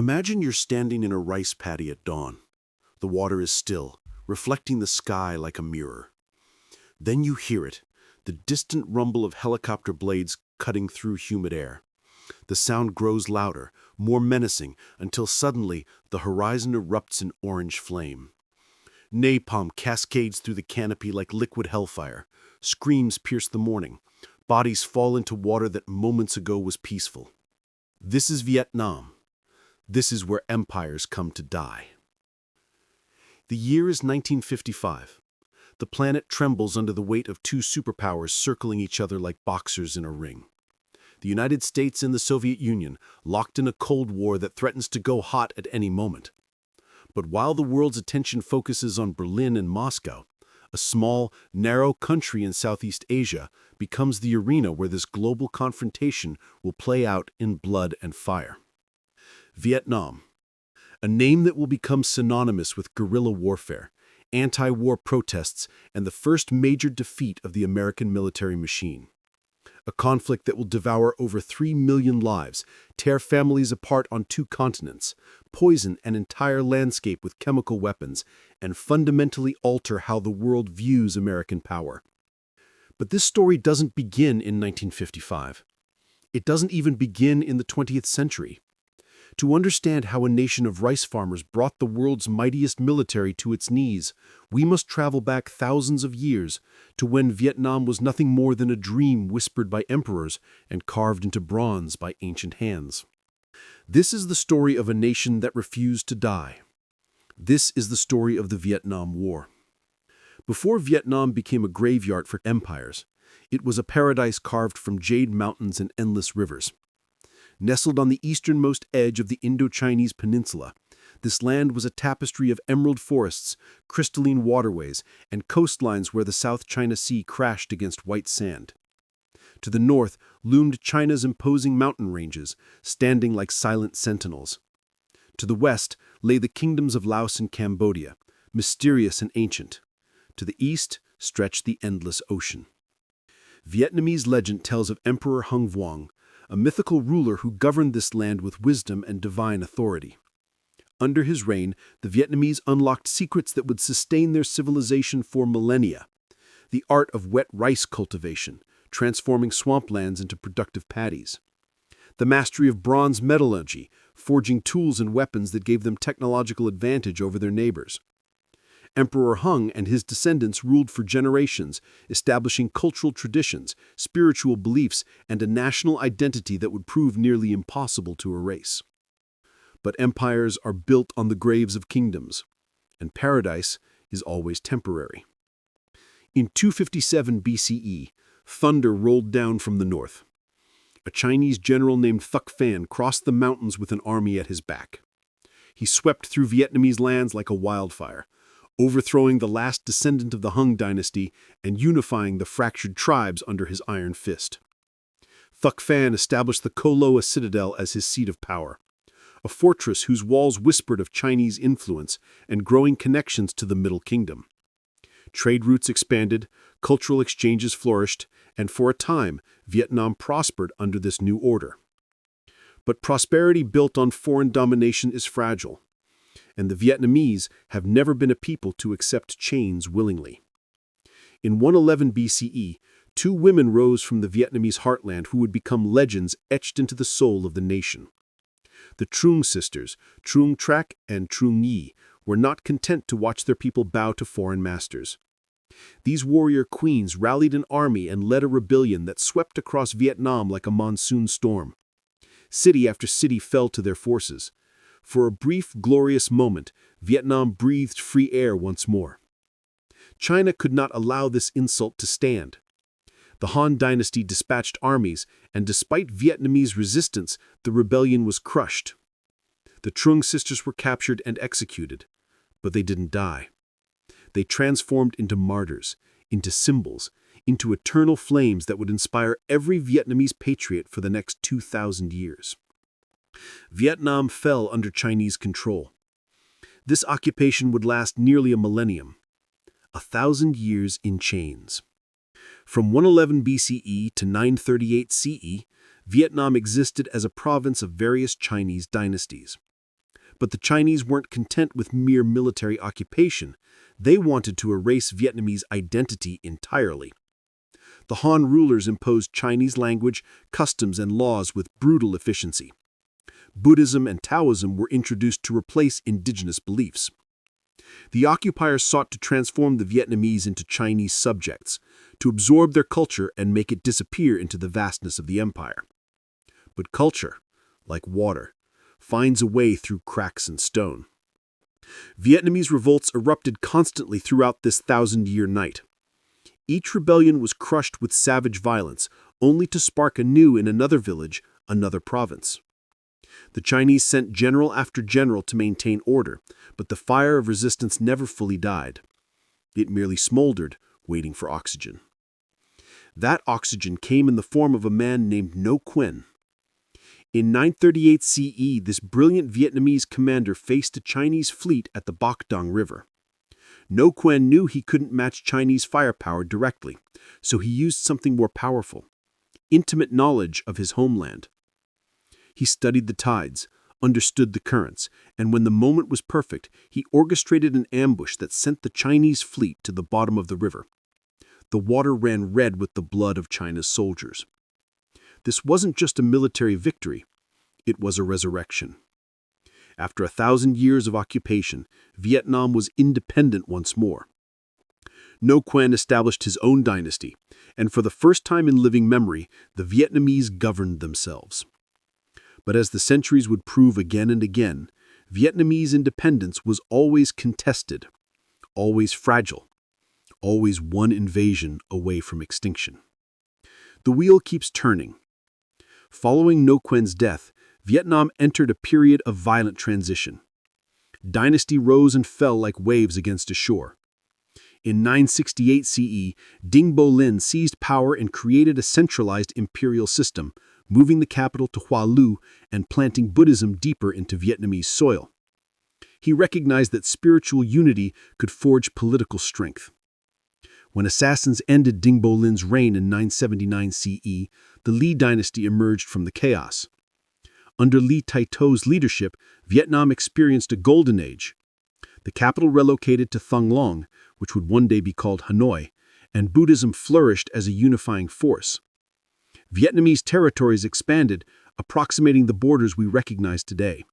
Imagine you're standing in a rice paddy at dawn. The water is still, reflecting the sky like a mirror. Then you hear it, the distant rumble of helicopter blades cutting through humid air. The sound grows louder, more menacing, until suddenly the horizon erupts in orange flame. Napalm cascades through the canopy like liquid hellfire. Screams pierce the morning. Bodies fall into water that moments ago was peaceful. This is Vietnam. This is where empires come to die. The year is 1955. The planet trembles under the weight of two superpowers circling each other like boxers in a ring. The United States and the Soviet Union, locked in a Cold War that threatens to go hot at any moment. But while the world's attention focuses on Berlin and Moscow, a small, narrow country in Southeast Asia becomes the arena where this global confrontation will play out in blood and fire. Vietnam, a name that will become synonymous with guerrilla warfare, anti-war protests, and the first major defeat of the American military machine. A conflict that will devour over 3 million lives, tear families apart on 2 continents, poison an entire landscape with chemical weapons, and fundamentally alter how the world views American power. But this story doesn't begin in 1955. It doesn't even begin in the 20th century. To understand how a nation of rice farmers brought the world's mightiest military to its knees, we must travel back thousands of years to when Vietnam was nothing more than a dream whispered by emperors and carved into bronze by ancient hands. This is the story of a nation that refused to die. This is the story of the Vietnam War. Before Vietnam became a graveyard for empires, it was a paradise carved from jade mountains and endless rivers. Nestled on the easternmost edge of the Indochinese Peninsula, this land was a tapestry of emerald forests, crystalline waterways, and coastlines where the South China Sea crashed against white sand. To the north loomed China's imposing mountain ranges, standing like silent sentinels. To the west lay the kingdoms of Laos and Cambodia, mysterious and ancient. To the east stretched the endless ocean. Vietnamese legend tells of Emperor Hung Vuong, a mythical ruler who governed this land with wisdom and divine authority. Under his reign, the Vietnamese unlocked secrets that would sustain their civilization for millennia. The art of wet rice cultivation, transforming swamplands into productive paddies. The mastery of bronze metallurgy, forging tools and weapons that gave them technological advantage over their neighbors. Emperor Hung and his descendants ruled for generations, establishing cultural traditions, spiritual beliefs, and a national identity that would prove nearly impossible to erase. But empires are built on the graves of kingdoms, and paradise is always temporary. In 257 BCE, thunder rolled down from the north. A Chinese general named Thuc Phan crossed the mountains with an army at his back. He swept through Vietnamese lands like a wildfire, overthrowing the last descendant of the Hung dynasty and unifying the fractured tribes under his iron fist. Thuc Phan established the Ko Loa citadel as his seat of power, a fortress whose walls whispered of Chinese influence and growing connections to the Middle Kingdom. Trade routes expanded, cultural exchanges flourished, and for a time, Vietnam prospered under this new order. But prosperity built on foreign domination is fragile, and the Vietnamese have never been a people to accept change willingly. In 111 BCE, 2 women rose from the Vietnamese heartland who would become legends etched into the soul of the nation. The Trung sisters, Trung Trak and Trung Nhi, were not content to watch their people bow to foreign masters. These warrior queens rallied an army and led a rebellion that swept across Vietnam like a monsoon storm. City after city fell to their forces. For a brief, glorious moment, Vietnam breathed free air once more. China could not allow this insult to stand. The Han dynasty dispatched armies, and despite Vietnamese resistance, the rebellion was crushed. The Trung sisters were captured and executed, but they didn't die. They transformed into martyrs, into symbols, into eternal flames that would inspire every Vietnamese patriot for the next 2,000 years. Vietnam fell under Chinese control. This occupation would last nearly a millennium, 1,000 years in chains. From 111 BCE to 938 CE, Vietnam existed as a province of various Chinese dynasties. But the Chinese weren't content with mere military occupation. They wanted to erase Vietnamese identity entirely. The Han rulers imposed Chinese language, customs, and laws with brutal efficiency. Buddhism and Taoism were introduced to replace indigenous beliefs. The occupiers sought to transform the Vietnamese into Chinese subjects, to absorb their culture and make it disappear into the vastness of the empire. But culture, like water, finds a way through cracks in stone. Vietnamese revolts erupted constantly throughout this thousand-year night. Each rebellion was crushed with savage violence, only to spark anew in another village, another province. The Chinese sent general after general to maintain order, but the fire of resistance never fully died. It merely smoldered, waiting for oxygen. That oxygen came in the form of a man named Ngo Quyen. In 938 CE, this brilliant Vietnamese commander faced a Chinese fleet at the Bac Dong River. Ngo Quyen knew he couldn't match Chinese firepower directly, so he used something more powerful: intimate knowledge of his homeland. He studied the tides, understood the currents, and when the moment was perfect, he orchestrated an ambush that sent the Chinese fleet to the bottom of the river. The water ran red with the blood of China's soldiers. This wasn't just a military victory, it was a resurrection. After 1,000 years of occupation, Vietnam was independent once more. Ngo Quyen established his own dynasty, and for the first time in living memory, the Vietnamese governed themselves. But as the centuries would prove again and again, Vietnamese independence was always contested, always fragile, always one invasion away from extinction. The wheel keeps turning. Following Ngo Quyen's death, Vietnam entered a period of violent transition. Dynasty rose and fell like waves against a shore. In 968 CE, Dinh Bo Linh seized power and created a centralized imperial system, moving the capital to Hoa Lu and planting Buddhism deeper into Vietnamese soil. He recognized that spiritual unity could forge political strength. When assassins ended Dinh Bo Linh's reign in 979 CE, the Lý dynasty emerged from the chaos. Under Lý Thái Tô's leadership, Vietnam experienced a golden age. The capital relocated to Thăng Long, which would one day be called Hanoi, and Buddhism flourished as a unifying force. Vietnamese territories expanded, approximating the borders we recognize today.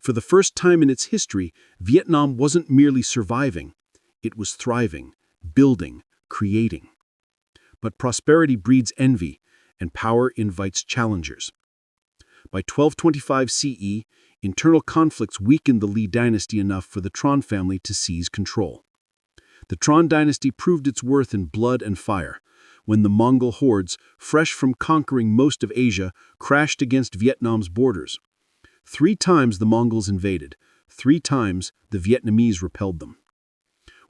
For the first time in its history, Vietnam wasn't merely surviving, it was thriving, building, creating. But prosperity breeds envy, and power invites challengers. By 1225 CE, internal conflicts weakened the Lý dynasty enough for the Tron family to seize control. The Tron dynasty proved its worth in blood and fire, when the Mongol hordes, fresh from conquering most of Asia, crashed against Vietnam's borders. 3 times the Mongols invaded, 3 times the Vietnamese repelled them.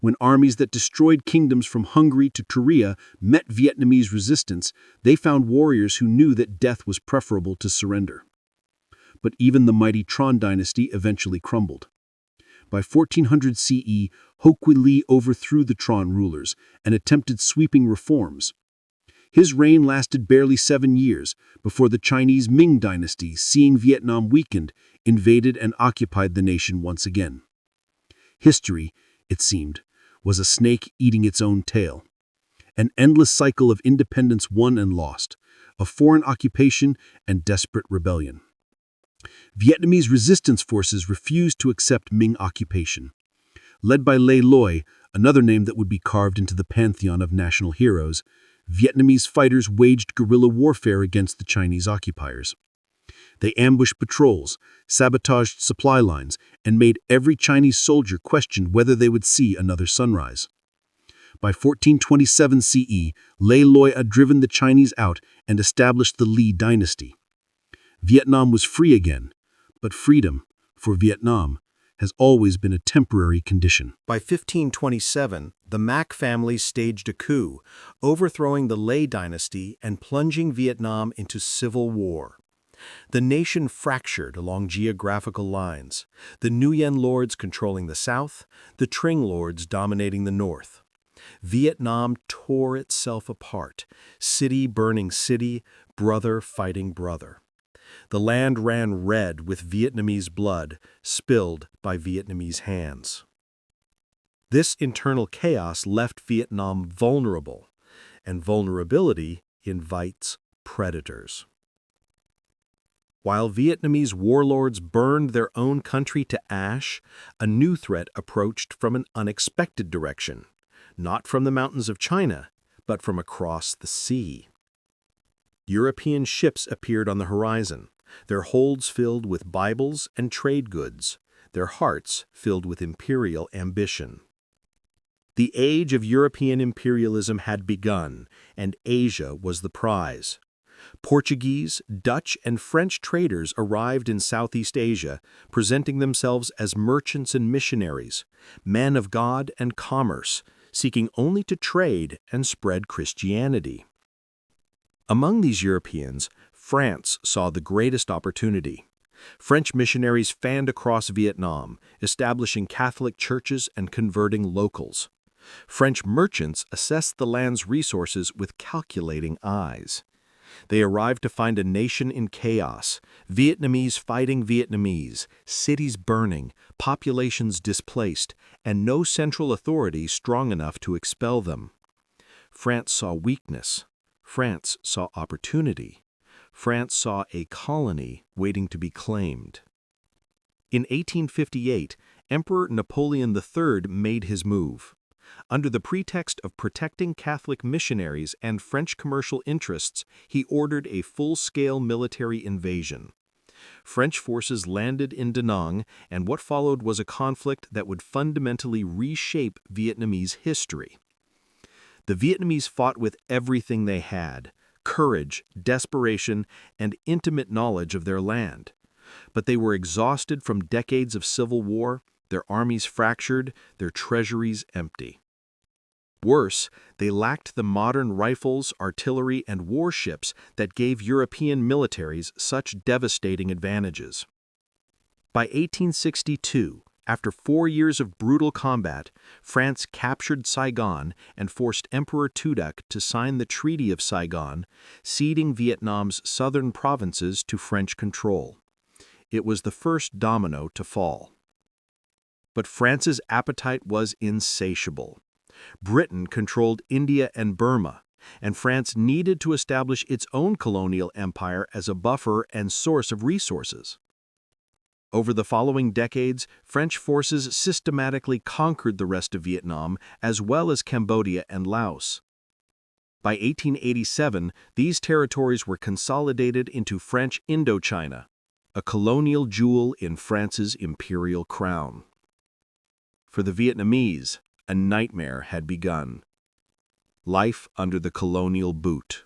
When armies that destroyed kingdoms from Hungary to Korea met Vietnamese resistance, they found warriors who knew that death was preferable to surrender. But even the mighty Tron dynasty eventually crumbled. By 1400 CE, Ho Quy Ly overthrew the Tron rulers and attempted sweeping reforms. His reign lasted barely 7 years before the Chinese Ming dynasty, seeing Vietnam weakened, invaded and occupied the nation once again. History, it seemed, was a snake eating its own tail. An endless cycle of independence won and lost, of foreign occupation and desperate rebellion. Vietnamese resistance forces refused to accept Ming occupation. Led by Lê Loi, another name that would be carved into the pantheon of national heroes, Vietnamese fighters waged guerrilla warfare against the Chinese occupiers. They ambushed patrols, sabotaged supply lines, and made every Chinese soldier question whether they would see another sunrise. By 1427 CE, Lê Loi had driven the Chinese out and established the Lý dynasty. Vietnam was free again, but freedom, for Vietnam, has always been a temporary condition. By 1527, the Mac family staged a coup, overthrowing the Lê dynasty and plunging Vietnam into civil war. The nation fractured along geographical lines, the Nguyen lords controlling the south, the Trinh lords dominating the north. Vietnam tore itself apart, city burning city, brother fighting brother. The land ran red with Vietnamese blood, spilled by Vietnamese hands. This internal chaos left Vietnam vulnerable, and vulnerability invites predators. While Vietnamese warlords burned their own country to ash, a new threat approached from an unexpected direction, not from the mountains of China, but from across the sea. European ships appeared on the horizon, their holds filled with Bibles and trade goods, their hearts filled with imperial ambition. The age of European imperialism had begun, and Asia was the prize. Portuguese, Dutch, and French traders arrived in Southeast Asia, presenting themselves as merchants and missionaries, men of God and commerce, seeking only to trade and spread Christianity. Among these Europeans, France saw the greatest opportunity. French missionaries fanned across Vietnam, establishing Catholic churches and converting locals. French merchants assessed the land's resources with calculating eyes. They arrived to find a nation in chaos, Vietnamese fighting Vietnamese, cities burning, populations displaced, and no central authority strong enough to expel them. France saw weakness. France saw opportunity. France saw a colony waiting to be claimed. In 1858, Emperor Napoleon III made his move. Under the pretext of protecting Catholic missionaries and French commercial interests, he ordered a full-scale military invasion. French forces landed in Da Nang, and what followed was a conflict that would fundamentally reshape Vietnamese history. The Vietnamese fought with everything they had: courage, desperation, and intimate knowledge of their land. But they were exhausted from decades of civil war, their armies fractured, their treasuries empty. Worse, they lacked the modern rifles, artillery, and warships that gave European militaries such devastating advantages. By 1862, after 4 years of brutal combat, France captured Saigon and forced Emperor Tu Duc to sign the Treaty of Saigon, ceding Vietnam's southern provinces to French control. It was the first domino to fall. But France's appetite was insatiable. Britain controlled India and Burma, and France needed to establish its own colonial empire as a buffer and source of resources. Over the following decades, French forces systematically conquered the rest of Vietnam as well as Cambodia and Laos. By 1887, these territories were consolidated into French Indochina, a colonial jewel in France's imperial crown. For the Vietnamese, a nightmare had begun. Life under the colonial boot.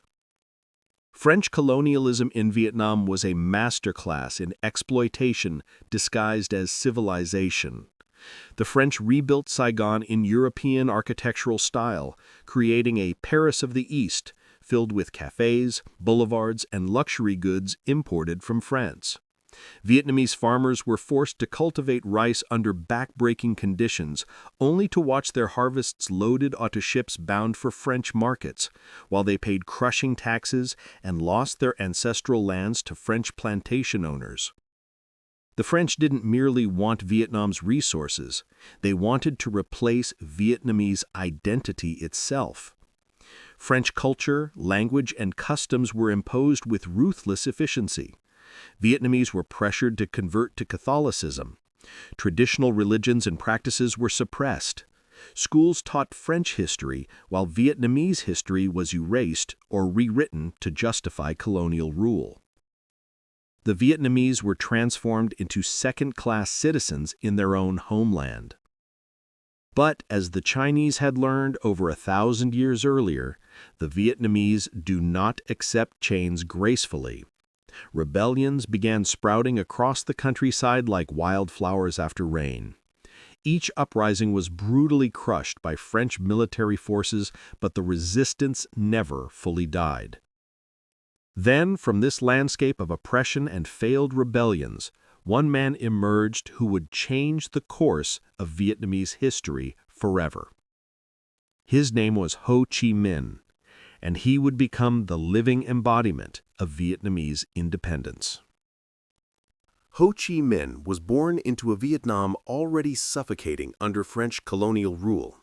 French colonialism in Vietnam was a masterclass in exploitation disguised as civilization. The French rebuilt Saigon in European architectural style, creating a Paris of the East, filled with cafes, boulevards, and luxury goods imported from France. Vietnamese farmers were forced to cultivate rice under back-breaking conditions, only to watch their harvests loaded onto ships bound for French markets, while they paid crushing taxes and lost their ancestral lands to French plantation owners. The French didn't merely want Vietnam's resources, they wanted to replace Vietnamese identity itself. French culture, language, and customs were imposed with ruthless efficiency. Vietnamese were pressured to convert to Catholicism. Traditional religions and practices were suppressed. Schools taught French history, while Vietnamese history was erased or rewritten to justify colonial rule. The Vietnamese were transformed into second-class citizens in their own homeland. But as the Chinese had learned over 1,000 years earlier, the Vietnamese do not accept change gracefully. Rebellions began sprouting across the countryside like wildflowers after rain. Each uprising was brutally crushed by French military forces, but the resistance never fully died. Then, from this landscape of oppression and failed rebellions, one man emerged who would change the course of Vietnamese history forever. His name was Ho Chí Minh, and he would become the living embodiment of Vietnamese independence. Ho Chi Minh was born into a Vietnam already suffocating under French colonial rule.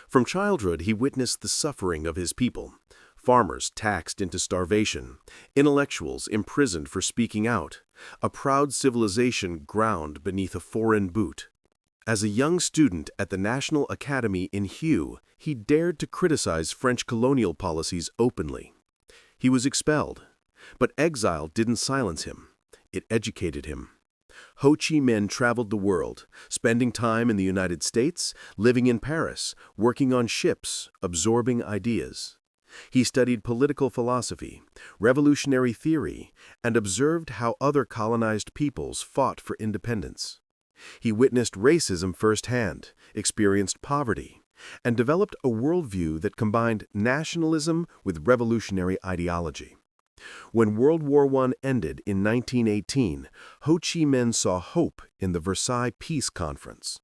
From childhood, he witnessed the suffering of his people. Farmers taxed into starvation, intellectuals imprisoned for speaking out, a proud civilization ground beneath a foreign boot. As a young student at the National Academy in Hue, he dared to criticize French colonial policies openly. He was expelled, but exile didn't silence him. It educated him. Ho Chi Minh traveled the world, spending time in the United States, living in Paris, working on ships, absorbing ideas. He studied political philosophy, revolutionary theory, and observed how other colonized peoples fought for independence. He witnessed racism firsthand, experienced poverty, and developed a worldview that combined nationalism with revolutionary ideology. When World War I ended in 1918, Ho Chi Minh saw hope in the Versailles Peace Conference.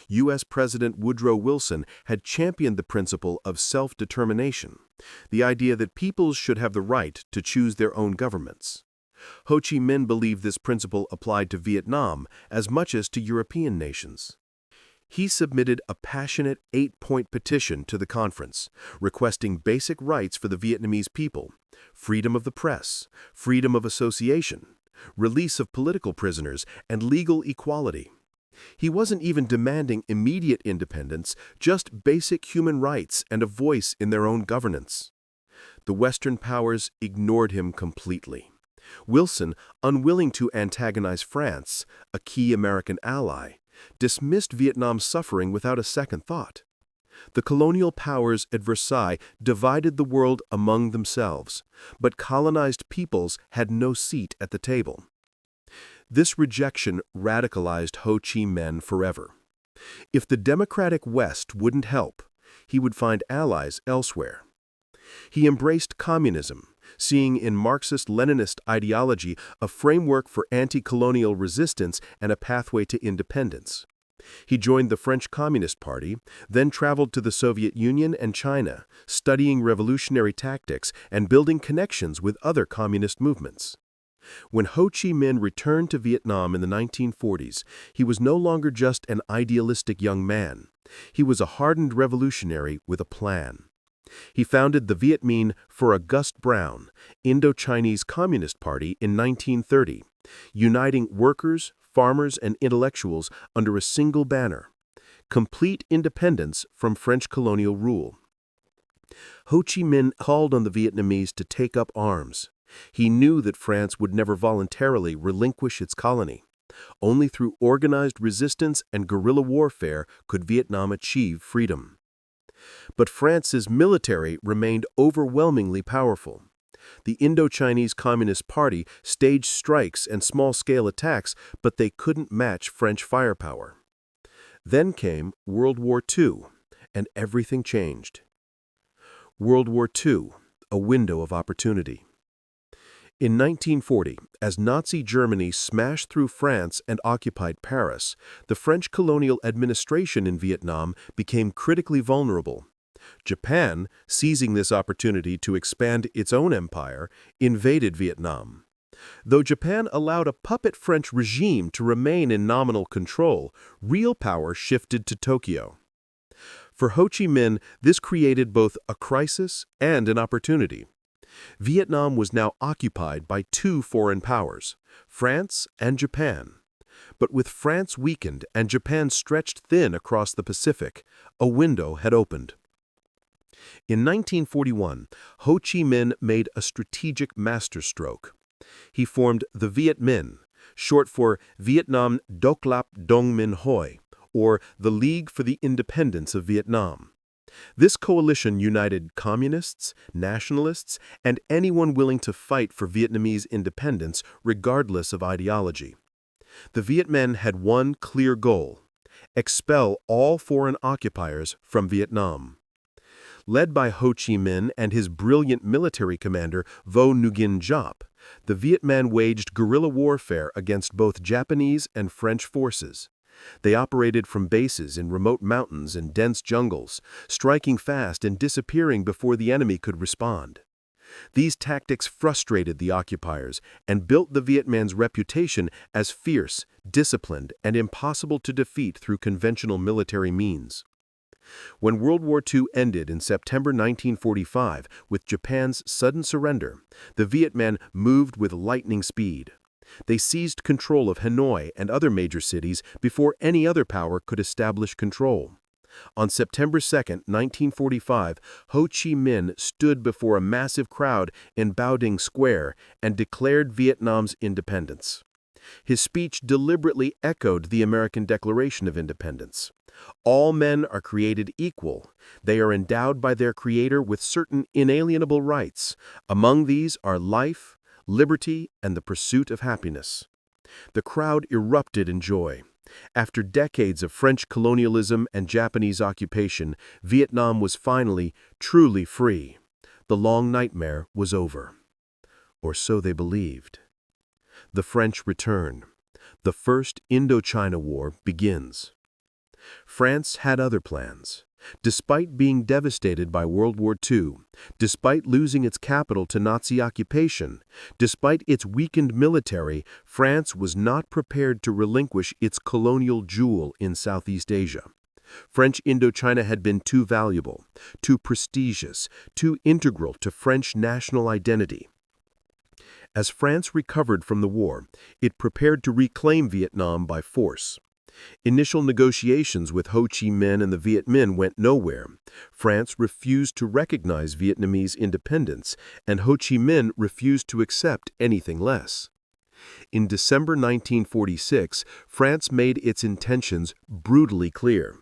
U.S. President Woodrow Wilson had championed the principle of self-determination, the idea that peoples should have the right to choose their own governments. Ho Chi Minh believed this principle applied to Vietnam as much as to European nations. He submitted a passionate 8-point petition to the conference, requesting basic rights for the Vietnamese people: freedom of the press, freedom of association, release of political prisoners, and legal equality. He wasn't even demanding immediate independence, just basic human rights and a voice in their own governance. The Western powers ignored him completely. Wilson, unwilling to antagonize France, a key American ally, dismissed Vietnam's suffering without a second thought. The colonial powers at Versailles divided the world among themselves, but colonized peoples had no seat at the table. This rejection radicalized Ho Chi Minh forever. If the democratic West wouldn't help, he would find allies elsewhere. He embraced communism, seeing in Marxist-Leninist ideology a framework for anti-colonial resistance and a pathway to independence. He joined the French Communist Party, then traveled to the Soviet Union and China, studying revolutionary tactics and building connections with other communist movements. When Ho Chi Minh returned to Vietnam in the 1940s, he was no longer just an idealistic young man. He was a hardened revolutionary with a plan. He founded the Viet Minh for Auguste Brown, Indochinese Communist Party in 1930, uniting workers, farmers, and intellectuals under a single banner: complete independence from French colonial rule. Ho Chi Minh called on the Vietnamese to take up arms. He knew that France would never voluntarily relinquish its colony. Only through organized resistance and guerrilla warfare could Vietnam achieve freedom. But France's military remained overwhelmingly powerful. The Indochinese Communist Party staged strikes and small-scale attacks, but they couldn't match French firepower. Then came World War II, and everything changed. World War II, a window of opportunity. In 1940, as Nazi Germany smashed through France and occupied Paris, the French colonial administration in Vietnam became critically vulnerable. Japan, seizing this opportunity to expand its own empire, invaded Vietnam. Though Japan allowed a puppet French regime to remain in nominal control, real power shifted to Tokyo. For Ho Chi Minh, this created both a crisis and an opportunity. Vietnam was now occupied by two foreign powers, France and Japan. But with France weakened and Japan stretched thin across the Pacific, a window had opened. In 1941, Ho Chi Minh made a strategic masterstroke. He formed the Viet Minh, short for Vietnam Độc lập Đồng Minh Hội, or the League for the Independence of Vietnam. This coalition united communists, nationalists, and anyone willing to fight for Vietnamese independence regardless of ideology. The Viet Minh had one clear goal: expel all foreign occupiers from Vietnam. Led by Ho Chi Minh and his brilliant military commander Vo Nguyen Giap, the Viet Minh waged guerrilla warfare against both Japanese and French forces. They operated from bases in remote mountains and dense jungles, striking fast and disappearing before the enemy could respond. These tactics frustrated the occupiers and built the Vietnamese reputation as fierce, disciplined, and impossible to defeat through conventional military means. When World War II ended in September 1945 with Japan's sudden surrender, the Viet Minh moved with lightning speed. They seized control of Hanoi and other major cities before any other power could establish control. On September 2, 1945, Ho Chi Minh stood before a massive crowd in Bao Dinh Square and declared Vietnam's independence. His speech deliberately echoed the American Declaration of Independence. All men are created equal. They are endowed by their Creator with certain inalienable rights. Among these are life, liberty, and the pursuit of happiness. The crowd erupted in joy. After decades of French colonialism and Japanese occupation, Vietnam was finally, truly free. The long nightmare was over. Or so they believed. The French return. The First Indochina War begins. France had other plans. Despite being devastated by World War II, despite losing its capital to Nazi occupation, despite its weakened military, France was not prepared to relinquish its colonial jewel in Southeast Asia. French Indochina had been too valuable, too prestigious, too integral to French national identity. As France recovered from the war, it prepared to reclaim Vietnam by force. Initial negotiations with Ho Chi Minh and the Viet Minh went nowhere. France refused to recognize Vietnamese independence, and Ho Chi Minh refused to accept anything less. In December 1946, France made its intentions brutally clear.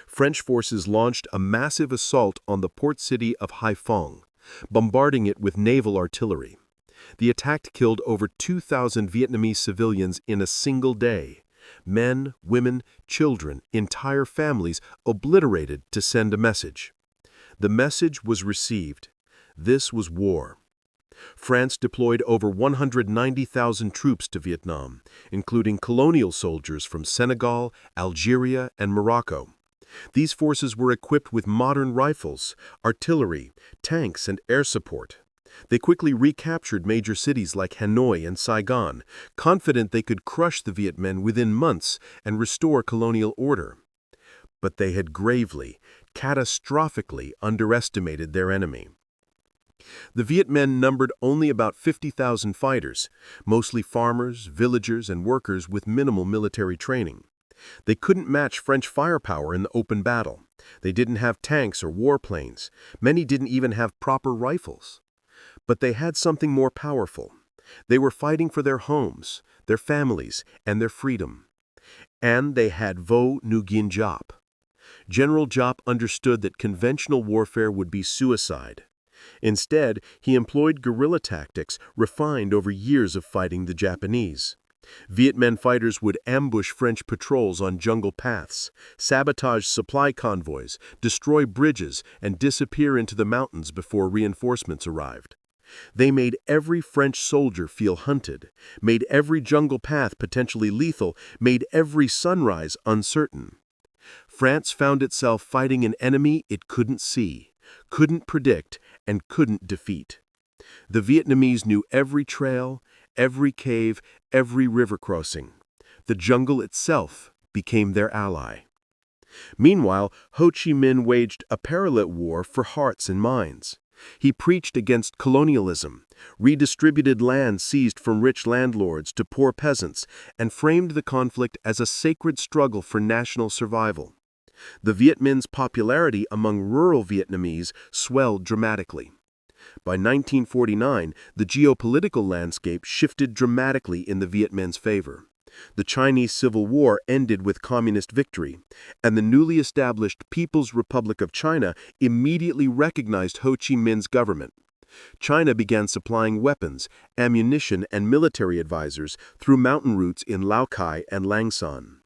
French forces launched a massive assault on the port city of Haiphong, bombarding it with naval artillery. The attack killed over 2,000 Vietnamese civilians in a single day. Men, women, children, entire families obliterated to send a message. The message was received. This was war. France deployed over 190,000 troops to Vietnam, including colonial soldiers from Senegal, Algeria, and Morocco. These forces were equipped with modern rifles, artillery, tanks, and air support. They quickly recaptured major cities like Hanoi and Saigon, confident they could crush the Viet Minh within months and restore colonial order. But they had gravely, catastrophically underestimated their enemy. The Viet Minh numbered only about 50,000 fighters, mostly farmers, villagers, and workers with minimal military training. They couldn't match French firepower in the open battle. They didn't have tanks or warplanes. Many didn't even have proper rifles. But they had something more powerful. They were fighting for their homes, their families, and their freedom. And they had Vo Nguyen Giap. General Giap understood that conventional warfare would be suicide. Instead, he employed guerrilla tactics refined over years of fighting the Japanese. Viet Minh fighters would ambush French patrols on jungle paths, sabotage supply convoys, destroy bridges, and disappear into the mountains before reinforcements arrived. They made every French soldier feel hunted, made every jungle path potentially lethal, made every sunrise uncertain. France found itself fighting an enemy it couldn't see, couldn't predict, and couldn't defeat. The Vietnamese knew every trail, every cave, every river crossing. The jungle itself became their ally. Meanwhile, Ho Chi Minh waged a parallel war for hearts and minds. He preached against colonialism, redistributed land seized from rich landlords to poor peasants, and framed the conflict as a sacred struggle for national survival. The Viet Minh's popularity among rural Vietnamese swelled dramatically. By 1949, the geopolitical landscape shifted dramatically in the Viet Minh's favor. The Chinese Civil War ended with communist victory, and the newly established People's Republic of China immediately recognized Ho Chi Minh's government. China began supplying weapons, ammunition, and military advisors through mountain routes in Lao Cai and Lang Son.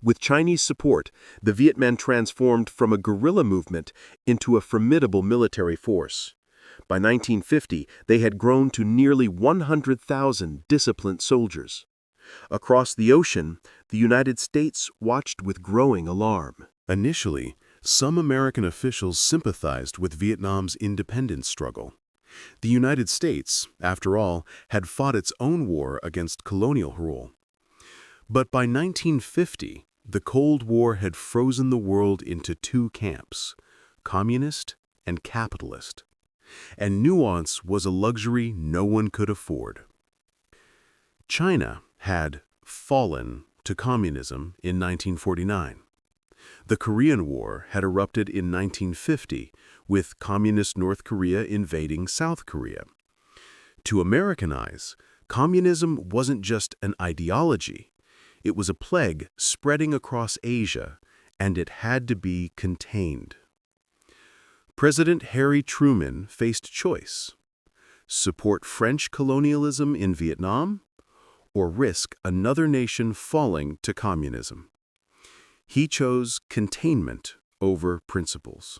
With Chinese support, the Viet Minh transformed from a guerrilla movement into a formidable military force. By 1950, they had grown to nearly 100,000 disciplined soldiers. Across the ocean, the United States watched with growing alarm. Initially, some American officials sympathized with Vietnam's independence struggle. The United States, after all, had fought its own war against colonial rule. But by 1950, the Cold War had frozen the world into two camps, communist and capitalist. And nuance was a luxury no one could afford. China had fallen to communism in 1949. The Korean War had erupted in 1950, with communist North Korea invading South Korea. To Americanize, communism wasn't just an ideology. It was a plague spreading across Asia, and it had to be contained. President Harry Truman faced choice: support French colonialism in Vietnam, or risk another nation falling to communism. He chose containment over principles.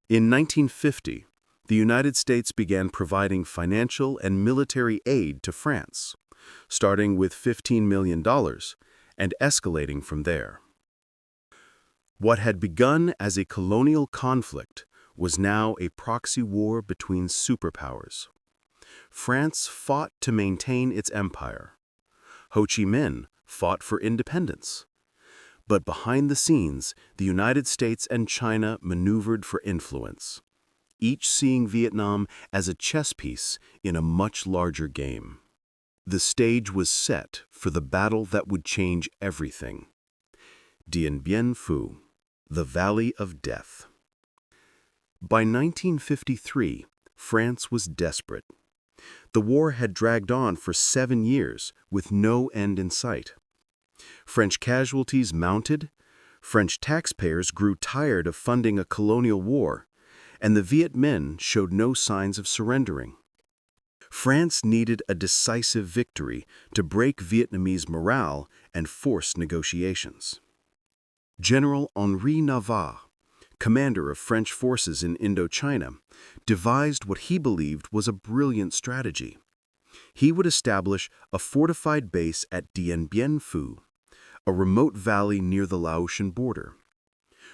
In 1950, the United States began providing financial and military aid to France, starting with $15 million and escalating from there. What had begun as a colonial conflict was now a proxy war between superpowers. France fought to maintain its empire. Ho Chi Minh fought for independence. But behind the scenes, the United States and China maneuvered for influence, each seeing Vietnam as a chess piece in a much larger game. The stage was set for the battle that would change everything. Dien Bien Phu, the Valley of Death. By 1953, France was desperate. The war had dragged on for 7 years with no end in sight. French casualties mounted, French taxpayers grew tired of funding a colonial war, and the Viet Minh showed no signs of surrendering. France needed a decisive victory to break Vietnamese morale and force negotiations. General Henri Navarre, commander of French forces in Indochina, devised what he believed was a brilliant strategy. He would establish a fortified base at Dien Bien Phu, a remote valley near the Laotian border.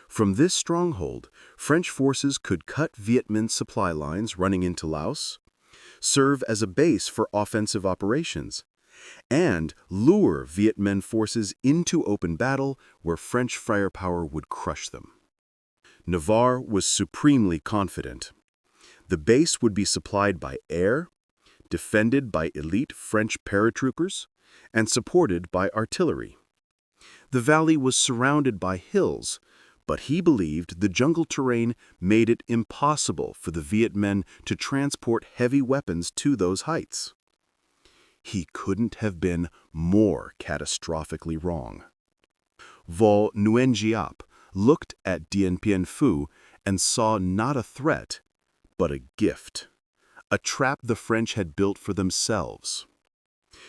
From this stronghold, French forces could cut Viet Minh supply lines running into Laos, serve as a base for offensive operations, and lure Viet Minh forces into open battle where French firepower would crush them. Navarre was supremely confident. The base would be supplied by air, defended by elite French paratroopers, and supported by artillery. The valley was surrounded by hills, but he believed the jungle terrain made it impossible for the Viet Minh to transport heavy weapons to those heights. He couldn't have been more catastrophically wrong. Vo Nguyen Giap looked at Dien Bien Phu and saw not a threat, but a gift, a trap the French had built for themselves.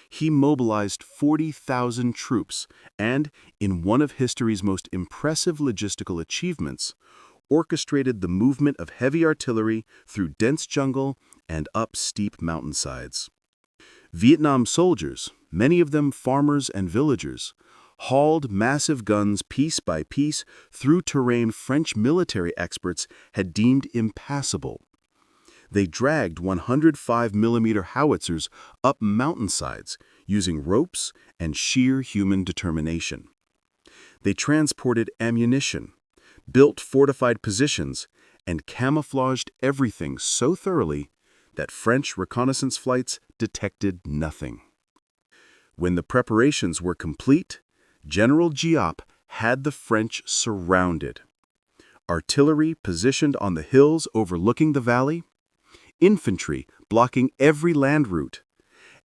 He mobilized 40,000 troops and, in one of history's most impressive logistical achievements, orchestrated the movement of heavy artillery through dense jungle and up steep mountainsides. Vietnam soldiers, many of them farmers and villagers, hauled massive guns piece by piece through terrain French military experts had deemed impassable. They dragged 105mm howitzers up mountainsides using ropes and sheer human determination. They transported ammunition, built fortified positions, and camouflaged everything so thoroughly that French reconnaissance flights detected nothing. When the preparations were complete, General Giap had the French surrounded. Artillery positioned on the hills overlooking the valley, infantry blocking every land route,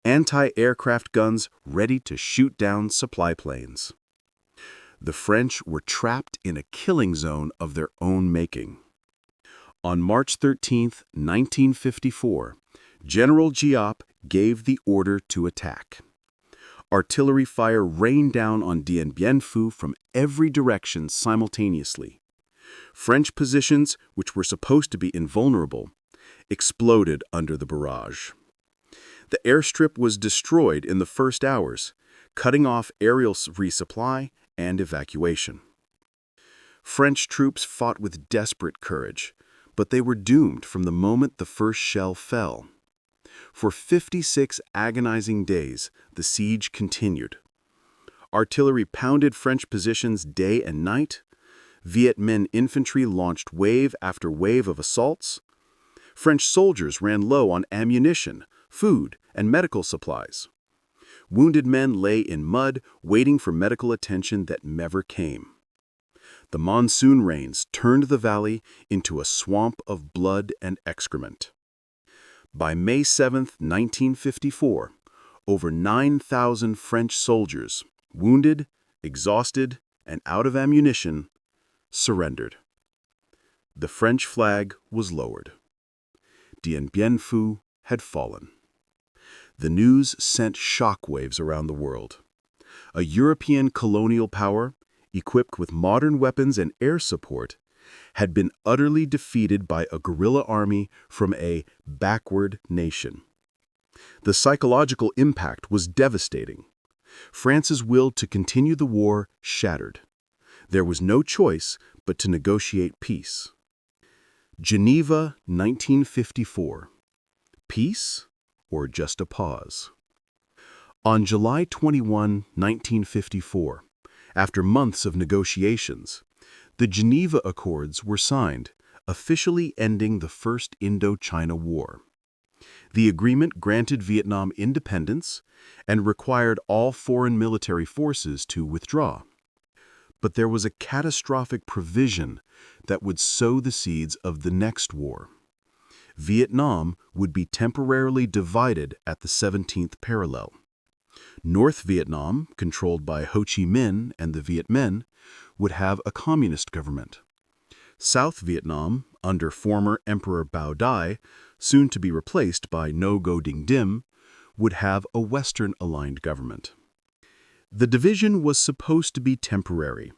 anti-aircraft guns ready to shoot down supply planes. The French were trapped in a killing zone of their own making. On March 13, 1954, General Giap gave the order to attack. Artillery fire rained down on Dien Bien Phu from every direction simultaneously. French positions, which were supposed to be invulnerable, exploded under the barrage. The airstrip was destroyed in the first hours, cutting off aerial resupply and evacuation. French troops fought with desperate courage, But they were doomed from the moment the first shell fell. For 56 agonizing days, the siege continued. Artillery pounded French positions day and night. Viet Minh infantry launched wave after wave of assaults. French soldiers ran low on ammunition, food, and medical supplies. Wounded men lay in mud, waiting for medical attention that never came. The monsoon rains turned the valley into a swamp of blood and excrement. By May 7, 1954, over 9,000 French soldiers, wounded, exhausted, and out of ammunition, surrendered. The French flag was lowered. Dien Bien Phu had fallen. The news sent shockwaves around the world. A European colonial power, equipped with modern weapons and air support, had been utterly defeated by a guerrilla army from a backward nation. The psychological impact was devastating. France's will to continue the war shattered. There was no choice but to negotiate peace. Geneva, 1954. Peace or just a pause? On July 21, 1954, after months of negotiations, the Geneva Accords were signed, officially ending the First Indochina War. The agreement granted Vietnam independence and required all foreign military forces to withdraw. But there was a catastrophic provision that would sow the seeds of the next war. Vietnam would be temporarily divided at the 17th parallel. North Vietnam, controlled by Ho Chí Minh and the Viet Minh, would have a communist government. South Vietnam, under former Emperor Bao Dai, soon to be replaced by Ngo Dinh Diem, would have a Western-aligned government. The division was supposed to be temporary.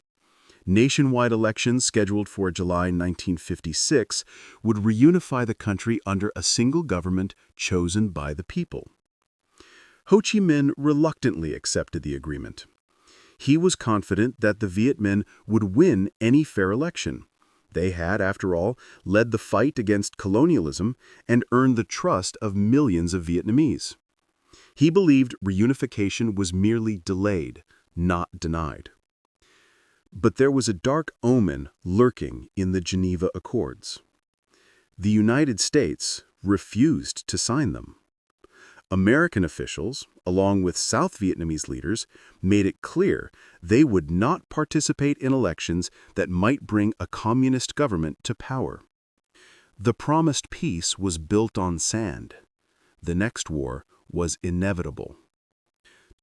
Nationwide elections scheduled for July 1956 would reunify the country under a single government chosen by the people. Ho Chí Minh reluctantly accepted the agreement. He was confident that the Viet Minh would win any fair election. They had, after all, led the fight against colonialism and earned the trust of millions of Vietnamese. He believed reunification was merely delayed, not denied. But there was a dark omen lurking in the Geneva Accords. The United States refused to sign them. American officials, along with South Vietnamese leaders, made it clear they would not participate in elections that might bring a communist government to power. The promised peace was built on sand. The next war was inevitable.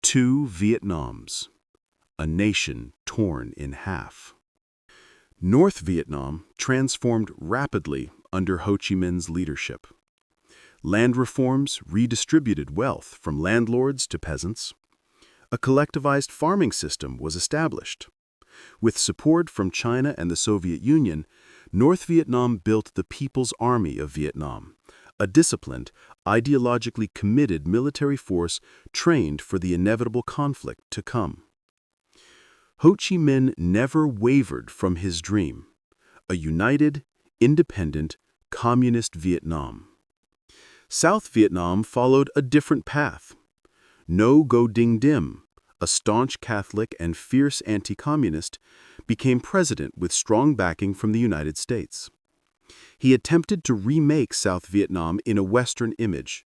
Two Vietnams, a nation torn in half. North Vietnam transformed rapidly under Ho Chí Minh's leadership. Land reforms redistributed wealth from landlords to peasants. A collectivized farming system was established. With support from China and the Soviet Union, North Vietnam built the People's Army of Vietnam, a disciplined, ideologically committed military force trained for the inevitable conflict to come. Ho Chí Minh never wavered from his dream, a united, independent, communist Vietnam. South Vietnam followed a different path. Ngo Dinh Diem, a staunch Catholic and fierce anti-communist, became president with strong backing from the United States. He attempted to remake South Vietnam in a Western image,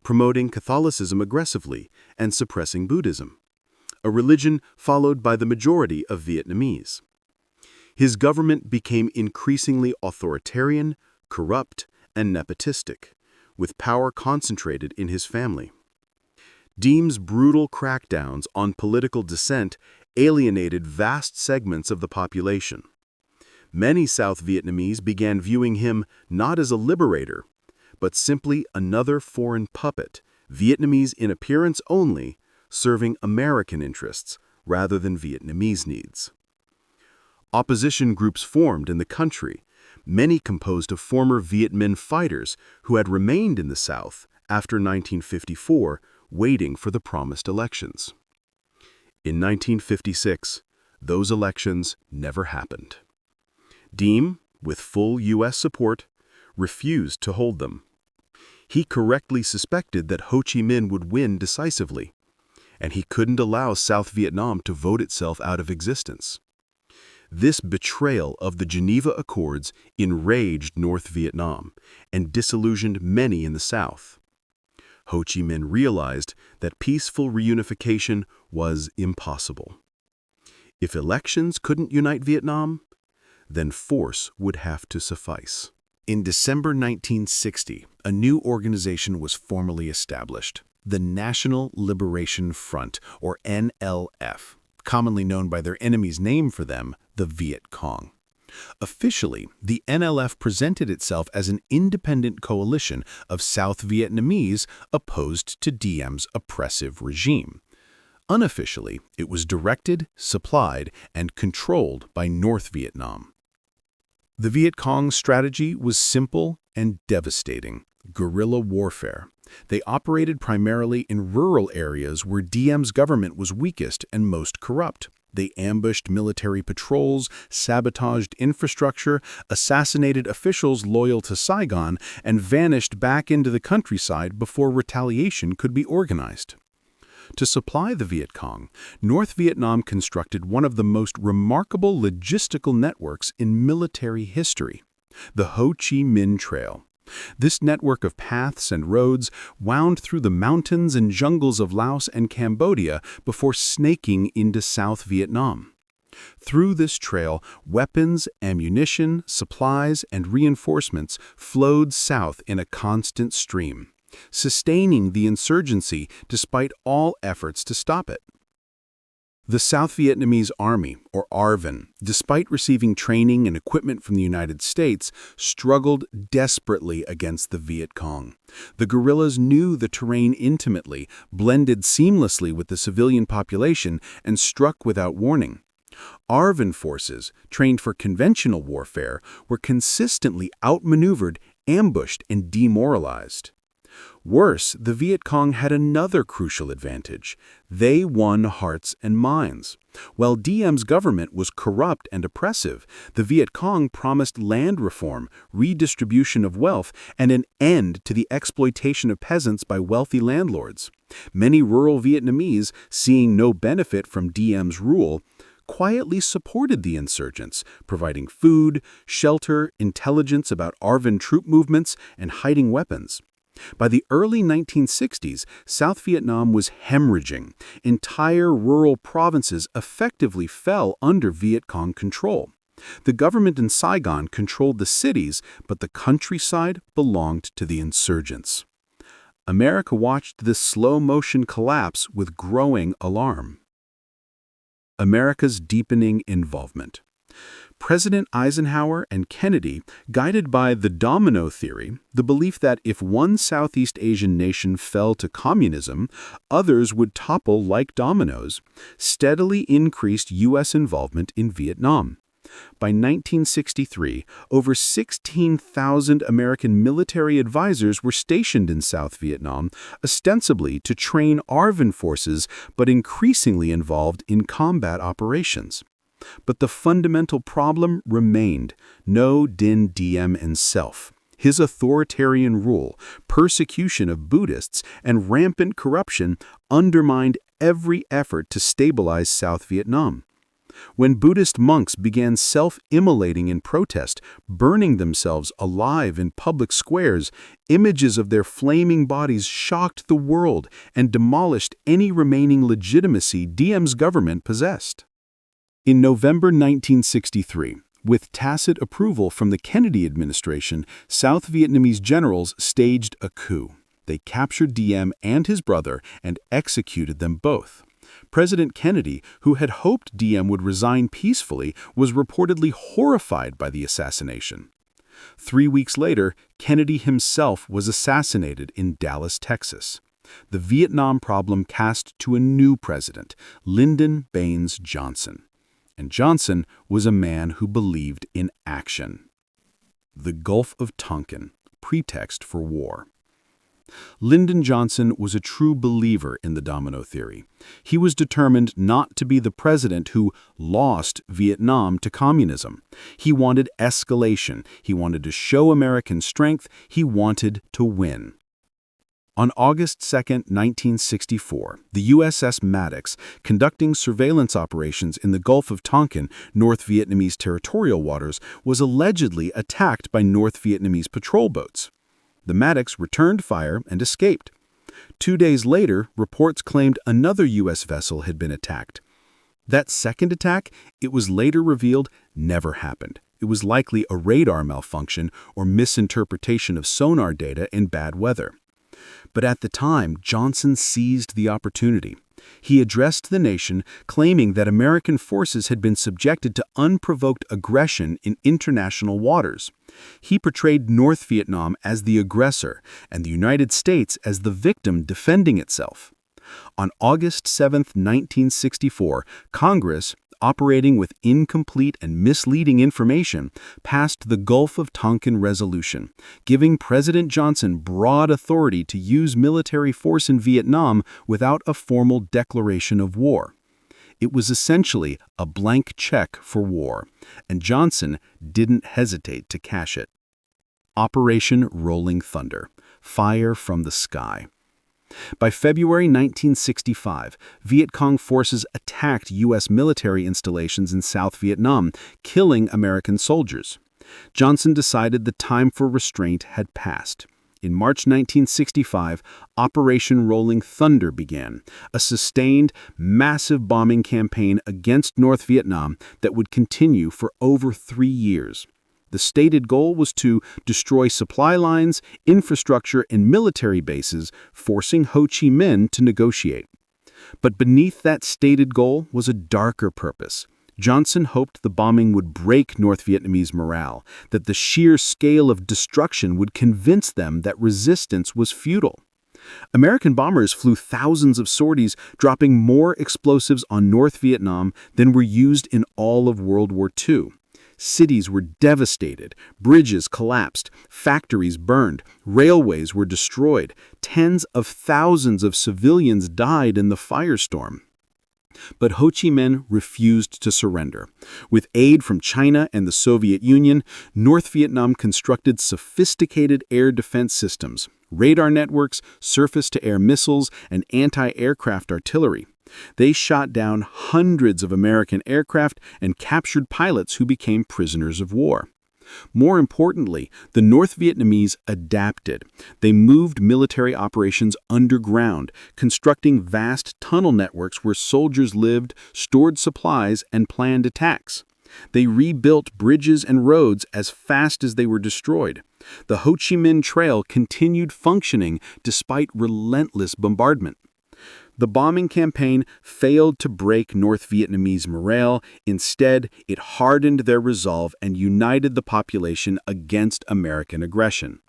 promoting Catholicism aggressively and suppressing Buddhism, a religion followed by the majority of Vietnamese. His government became increasingly authoritarian, corrupt, and nepotistic, with power concentrated in his family. Diem's brutal crackdowns on political dissent alienated vast segments of the population. Many South Vietnamese began viewing him not as a liberator, but simply another foreign puppet, Vietnamese in appearance only, serving American interests rather than Vietnamese needs. Opposition groups formed in the country, many composed of former Viet Minh fighters who had remained in the South after 1954, waiting for the promised elections. In 1956, those elections never happened. Diem, with full U.S. support, refused to hold them. He correctly suspected that Ho Chi Minh would win decisively, and he couldn't allow South Vietnam to vote itself out of existence. This betrayal of the Geneva Accords enraged North Vietnam and disillusioned many in the South. Ho Chi Minh realized that peaceful reunification was impossible. If elections couldn't unite Vietnam, then force would have to suffice. In December 1960, a new organization was formally established, the National Liberation Front, or NLF, commonly known by their enemy's name for them, the Viet Cong. Officially, the NLF presented itself as an independent coalition of South Vietnamese opposed to Diem's oppressive regime. Unofficially, it was directed, supplied, and controlled by North Vietnam. The Viet Cong's strategy was simple and devastating: guerrilla warfare. They operated primarily in rural areas where Diem's government was weakest and most corrupt. They ambushed military patrols, sabotaged infrastructure, assassinated officials loyal to Saigon, and vanished back into the countryside before retaliation could be organized. To supply the Viet Cong, North Vietnam constructed one of the most remarkable logistical networks in military history, the Ho Chi Minh Trail. This network of paths and roads wound through the mountains and jungles of Laos and Cambodia before snaking into South Vietnam. Through this trail, weapons, ammunition, supplies, and reinforcements flowed south in a constant stream, sustaining the insurgency despite all efforts to stop it. The South Vietnamese Army, or ARVN, despite receiving training and equipment from the United States, struggled desperately against the Viet Cong. The guerrillas knew the terrain intimately, blended seamlessly with the civilian population, and struck without warning. ARVN forces, trained for conventional warfare, were consistently outmaneuvered, ambushed, and demoralized. Worse, the Viet Cong had another crucial advantage. They won hearts and minds. While Diem's government was corrupt and oppressive, the Viet Cong promised land reform, redistribution of wealth, and an end to the exploitation of peasants by wealthy landlords. Many rural Vietnamese, seeing no benefit from Diem's rule, quietly supported the insurgents, providing food, shelter, intelligence about ARVN troop movements, and hiding weapons. By the early 1960s, South Vietnam was hemorrhaging. Entire rural provinces effectively fell under Viet Cong control. The government in Saigon controlled the cities, but the countryside belonged to the insurgents. America watched this slow-motion collapse with growing alarm. America's deepening involvement. President Eisenhower and Kennedy, guided by the domino theory, the belief that if one Southeast Asian nation fell to communism, others would topple like dominoes, steadily increased U.S. involvement in Vietnam. By 1963, over 16,000 American military advisors were stationed in South Vietnam, ostensibly to train ARVN forces, but increasingly involved in combat operations. But the fundamental problem remained: Ngo Dinh Diem and self. His authoritarian rule, persecution of Buddhists, and rampant corruption undermined every effort to stabilize South Vietnam. When Buddhist monks began self-immolating in protest, burning themselves alive in public squares, images of their flaming bodies shocked the world and demolished any remaining legitimacy Diem's government possessed. In November 1963, with tacit approval from the Kennedy administration, South Vietnamese generals staged a coup. They captured Diem and his brother and executed them both. President Kennedy, who had hoped Diem would resign peacefully, was reportedly horrified by the assassination. 3 weeks later, Kennedy himself was assassinated in Dallas, Texas. The Vietnam problem cast to a new president, Lyndon Baines Johnson. And Johnson was a man who believed in action. The Gulf of Tonkin, pretext for war. Lyndon Johnson was a true believer in the domino theory. He was determined not to be the president who lost Vietnam to communism. He wanted escalation. He wanted to show American strength. He wanted to win. On August 2, 1964, the USS Maddox, conducting surveillance operations in the Gulf of Tonkin, North Vietnamese territorial waters, was allegedly attacked by North Vietnamese patrol boats. The Maddox returned fire and escaped. 2 days later, reports claimed another U.S. vessel had been attacked. That second attack, it was later revealed, never happened. It was likely a radar malfunction or misinterpretation of sonar data in bad weather. But at the time, Johnson seized the opportunity. He addressed the nation, claiming that American forces had been subjected to unprovoked aggression in international waters. He portrayed North Vietnam as the aggressor and the United States as the victim defending itself. On August 7, 1964, Congress, operating with incomplete and misleading information, passed the Gulf of Tonkin Resolution, giving President Johnson broad authority to use military force in Vietnam without a formal declaration of war. It was essentially a blank check for war, and Johnson didn't hesitate to cash it. Operation Rolling Thunder, Fire from the Sky. By February 1965, Viet Cong forces attacked U.S. military installations in South Vietnam, killing American soldiers. Johnson decided the time for restraint had passed. In March 1965, Operation Rolling Thunder began, a sustained, massive bombing campaign against North Vietnam that would continue for over 3 years. The stated goal was to destroy supply lines, infrastructure, and military bases, forcing Ho Chí Minh to negotiate. But beneath that stated goal was a darker purpose. Johnson hoped the bombing would break North Vietnamese morale, that the sheer scale of destruction would convince them that resistance was futile. American bombers flew thousands of sorties, dropping more explosives on North Vietnam than were used in all of World War II. Cities were devastated, bridges collapsed, factories burned, railways were destroyed, tens of thousands of civilians died in the firestorm. But Ho Chí Minh refused to surrender. With aid from China and the Soviet Union, North Vietnam constructed sophisticated air defense systems, radar networks, surface-to-air missiles, and anti-aircraft artillery. They shot down hundreds of American aircraft and captured pilots who became prisoners of war. More importantly, the North Vietnamese adapted. They moved military operations underground, constructing vast tunnel networks where soldiers lived, stored supplies, and planned attacks. They rebuilt bridges and roads as fast as they were destroyed. The Ho Chí Minh Trail continued functioning despite relentless bombardment. The bombing campaign failed to break North Vietnamese morale. Instead, it hardened their resolve and united the population against American aggression.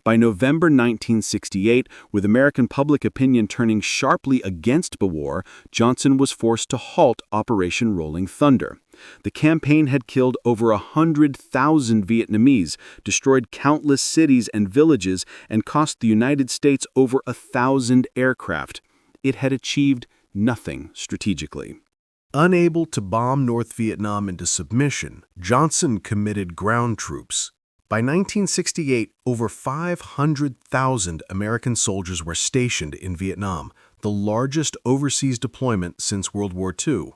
By November 1968, with American public opinion turning sharply against the war, Johnson was forced to halt Operation Rolling Thunder. The campaign had killed over 100,000 Vietnamese, destroyed countless cities and villages, and cost the United States over 1,000 aircraft. It had achieved nothing strategically. Unable to bomb North Vietnam into submission, Johnson committed ground troops. By 1968, over 500,000 American soldiers were stationed in Vietnam, the largest overseas deployment since World War II.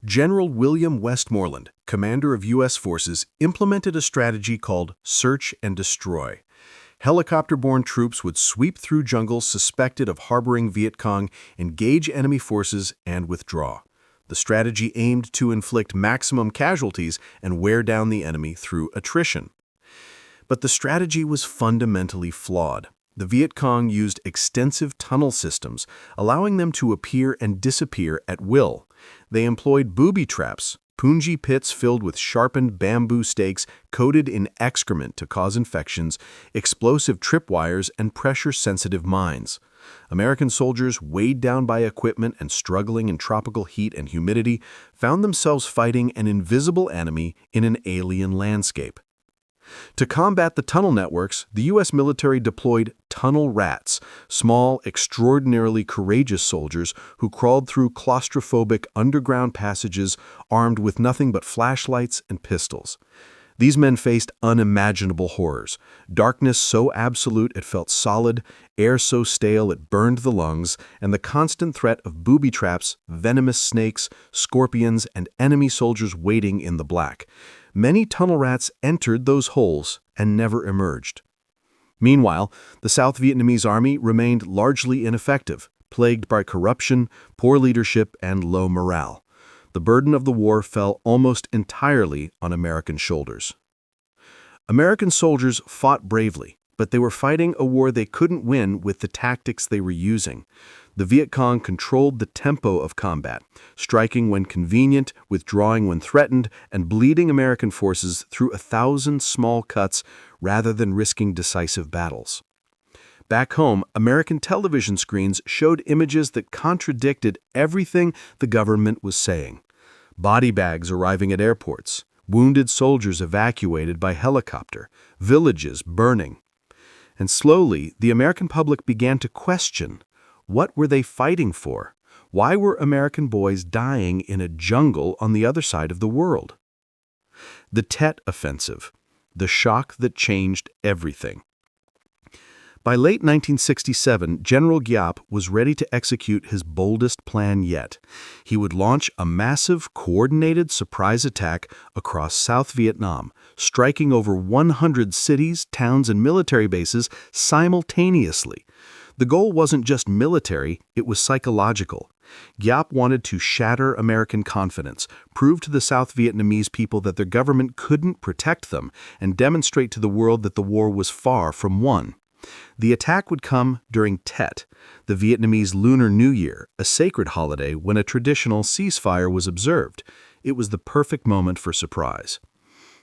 General William Westmoreland, commander of U.S. forces, implemented a strategy called search and destroy. Helicopter-borne troops would sweep through jungles suspected of harboring Viet Cong, engage enemy forces, and withdraw. The strategy aimed to inflict maximum casualties and wear down the enemy through attrition. But the strategy was fundamentally flawed. The Viet Cong used extensive tunnel systems, allowing them to appear and disappear at will. They employed booby traps, punji pits filled with sharpened bamboo stakes coated in excrement to cause infections, explosive tripwires, and pressure-sensitive mines. American soldiers, weighed down by equipment and struggling in tropical heat and humidity, found themselves fighting an invisible enemy in an alien landscape. To combat the tunnel networks, the U.S. military deployed tunnel rats, small, extraordinarily courageous soldiers who crawled through claustrophobic underground passages armed with nothing but flashlights and pistols. These men faced unimaginable horrors, darkness so absolute it felt solid, air so stale it burned the lungs, and the constant threat of booby traps, venomous snakes, scorpions, and enemy soldiers waiting in the black. Many tunnel rats entered those holes and never emerged. Meanwhile, the South Vietnamese army remained largely ineffective, plagued by corruption, poor leadership, and low morale. The burden of the war fell almost entirely on American shoulders. American soldiers fought bravely, but they were fighting a war they couldn't win with the tactics they were using. The Viet Cong controlled the tempo of combat, striking when convenient, withdrawing when threatened, and bleeding American forces through 1,000 small cuts rather than risking decisive battles. Back home, American television screens showed images that contradicted everything the government was saying. Body bags arriving at airports, wounded soldiers evacuated by helicopter, villages burning. And slowly, the American public began to question, what were they fighting for? Why were American boys dying in a jungle on the other side of the world? The Tet Offensive, the shock that changed everything. By late 1967, General Giap was ready to execute his boldest plan yet. He would launch a massive, coordinated surprise attack across South Vietnam, striking over 100 cities, towns, and military bases simultaneously. The goal wasn't just military, it was psychological. Giap wanted to shatter American confidence, prove to the South Vietnamese people that their government couldn't protect them, and demonstrate to the world that the war was far from won. The attack would come during Tet, the Vietnamese Lunar New Year, a sacred holiday when a traditional ceasefire was observed. It was the perfect moment for surprise.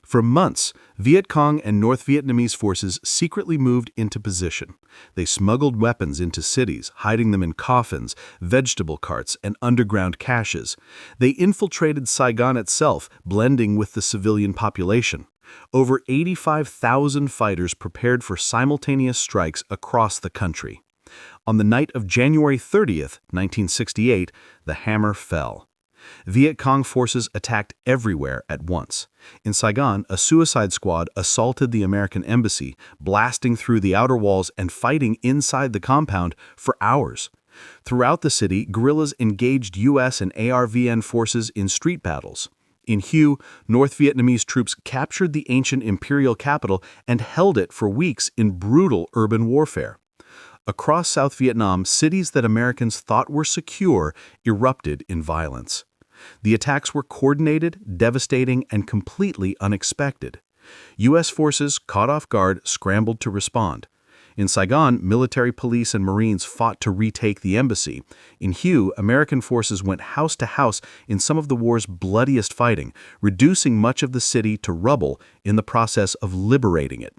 For months, Viet Cong and North Vietnamese forces secretly moved into position. They smuggled weapons into cities, hiding them in coffins, vegetable carts, and underground caches. They infiltrated Saigon itself, blending with the civilian population. Over 85,000 fighters prepared for simultaneous strikes across the country. On the night of January 30th, 1968, the hammer fell. Viet Cong forces attacked everywhere at once. In Saigon, a suicide squad assaulted the American embassy, blasting through the outer walls and fighting inside the compound for hours. Throughout the city, guerrillas engaged U.S. and ARVN forces in street battles. In Hue, North Vietnamese troops captured the ancient imperial capital and held it for weeks in brutal urban warfare. Across South Vietnam, cities that Americans thought were secure erupted in violence. The attacks were coordinated, devastating, and completely unexpected. U.S. forces, caught off guard, scrambled to respond. In Saigon, military police and Marines fought to retake the embassy. In Hue, American forces went house to house in some of the war's bloodiest fighting, reducing much of the city to rubble in the process of liberating it.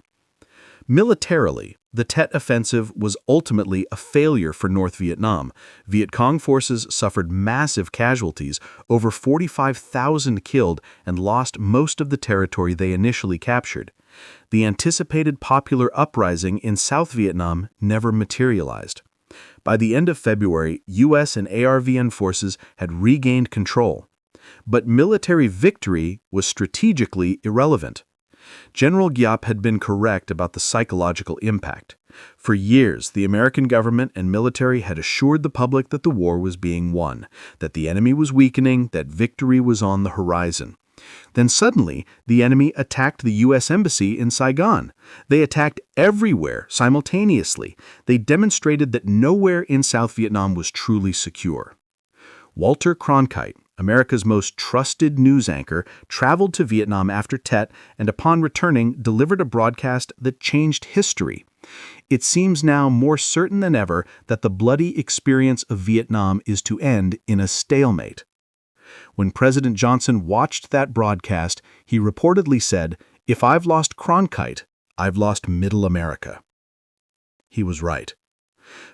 Militarily, the Tet Offensive was ultimately a failure for North Vietnam. Viet Cong forces suffered massive casualties, over 45,000 killed, and lost most of the territory they initially captured. The anticipated popular uprising in South Vietnam never materialized. By the end of February, U.S. and ARVN forces had regained control. But military victory was strategically irrelevant. General Giap had been correct about the psychological impact. For years, the American government and military had assured the public that the war was being won, that the enemy was weakening, that victory was on the horizon. Then suddenly, the enemy attacked the U.S. Embassy in Saigon. They attacked everywhere simultaneously. They demonstrated that nowhere in South Vietnam was truly secure. Walter Cronkite, America's most trusted news anchor, traveled to Vietnam after Tet and upon returning delivered a broadcast that changed history. It seems now more certain than ever that the bloody experience of Vietnam is to end in a stalemate. When President Johnson watched that broadcast, he reportedly said, "If I've lost Cronkite, I've lost Middle America." He was right.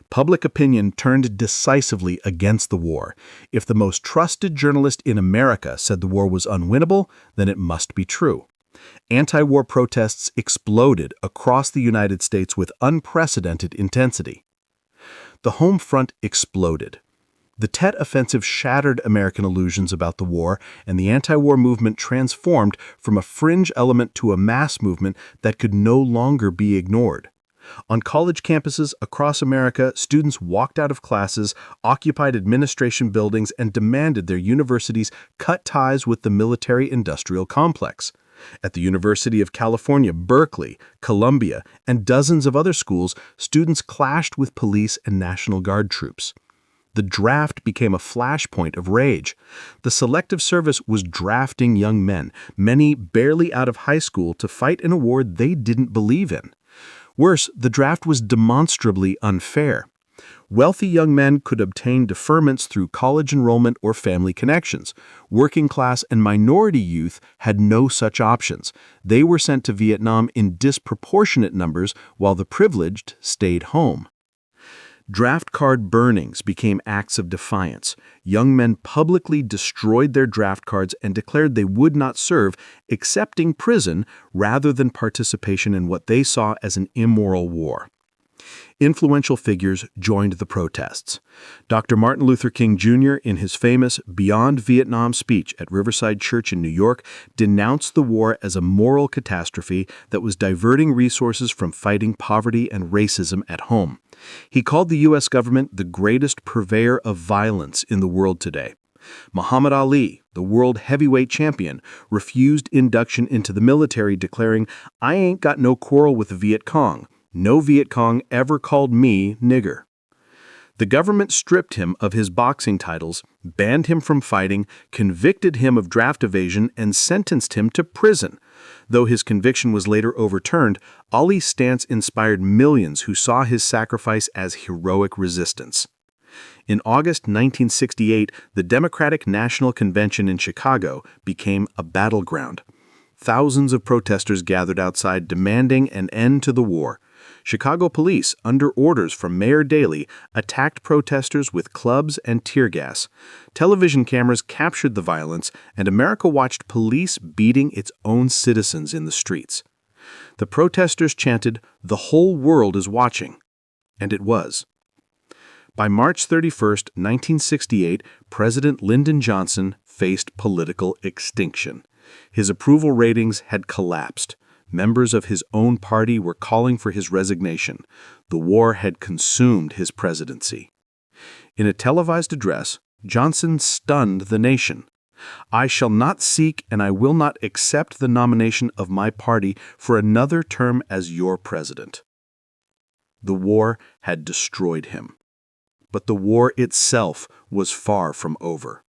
Public opinion turned decisively against the war. If the most trusted journalist in America said the war was unwinnable, then it must be true. Anti-war protests exploded across the United States with unprecedented intensity. The home front exploded. The Tet Offensive shattered American illusions about the war, and the anti-war movement transformed from a fringe element to a mass movement that could no longer be ignored. On college campuses across America, students walked out of classes, occupied administration buildings, and demanded their universities cut ties with the military-industrial complex. At the University of California, Berkeley, Columbia, and dozens of other schools, students clashed with police and National Guard troops. The draft became a flashpoint of rage. The Selective Service was drafting young men, many barely out of high school, to fight in a war they didn't believe in. Worse, the draft was demonstrably unfair. Wealthy young men could obtain deferments through college enrollment or family connections. Working class and minority youth had no such options. They were sent to Vietnam in disproportionate numbers while the privileged stayed home. Draft card burnings became acts of defiance. Young men publicly destroyed their draft cards and declared they would not serve, accepting prison rather than participation in what they saw as an immoral war. Influential figures joined the protests. Dr. Martin Luther King Jr., in his famous Beyond Vietnam speech at Riverside Church in New York, denounced the war as a moral catastrophe that was diverting resources from fighting poverty and racism at home. He called the U.S. government the greatest purveyor of violence in the world today. Muhammad Ali, the world heavyweight champion, refused induction into the military, declaring, "I ain't got no quarrel with the Viet Cong. No Viet Cong ever called me nigger." The government stripped him of his boxing titles, banned him from fighting, convicted him of draft evasion, and sentenced him to prison. Though his conviction was later overturned, Ali's stance inspired millions who saw his sacrifice as heroic resistance. In August 1968, the Democratic National Convention in Chicago became a battleground. Thousands of protesters gathered outside demanding an end to the war. Chicago police, under orders from Mayor Daley, attacked protesters with clubs and tear gas. Television cameras captured the violence, and America watched police beating its own citizens in the streets. The protesters chanted, "The whole world is watching." And it was. By March 31, 1968, President Lyndon Johnson faced political extinction. His approval ratings had collapsed. Members of his own party were calling for his resignation. The war had consumed his presidency. In a televised address, Johnson stunned the nation. "I shall not seek and I will not accept the nomination of my party for another term as your president." The war had destroyed him. But the war itself was far from over.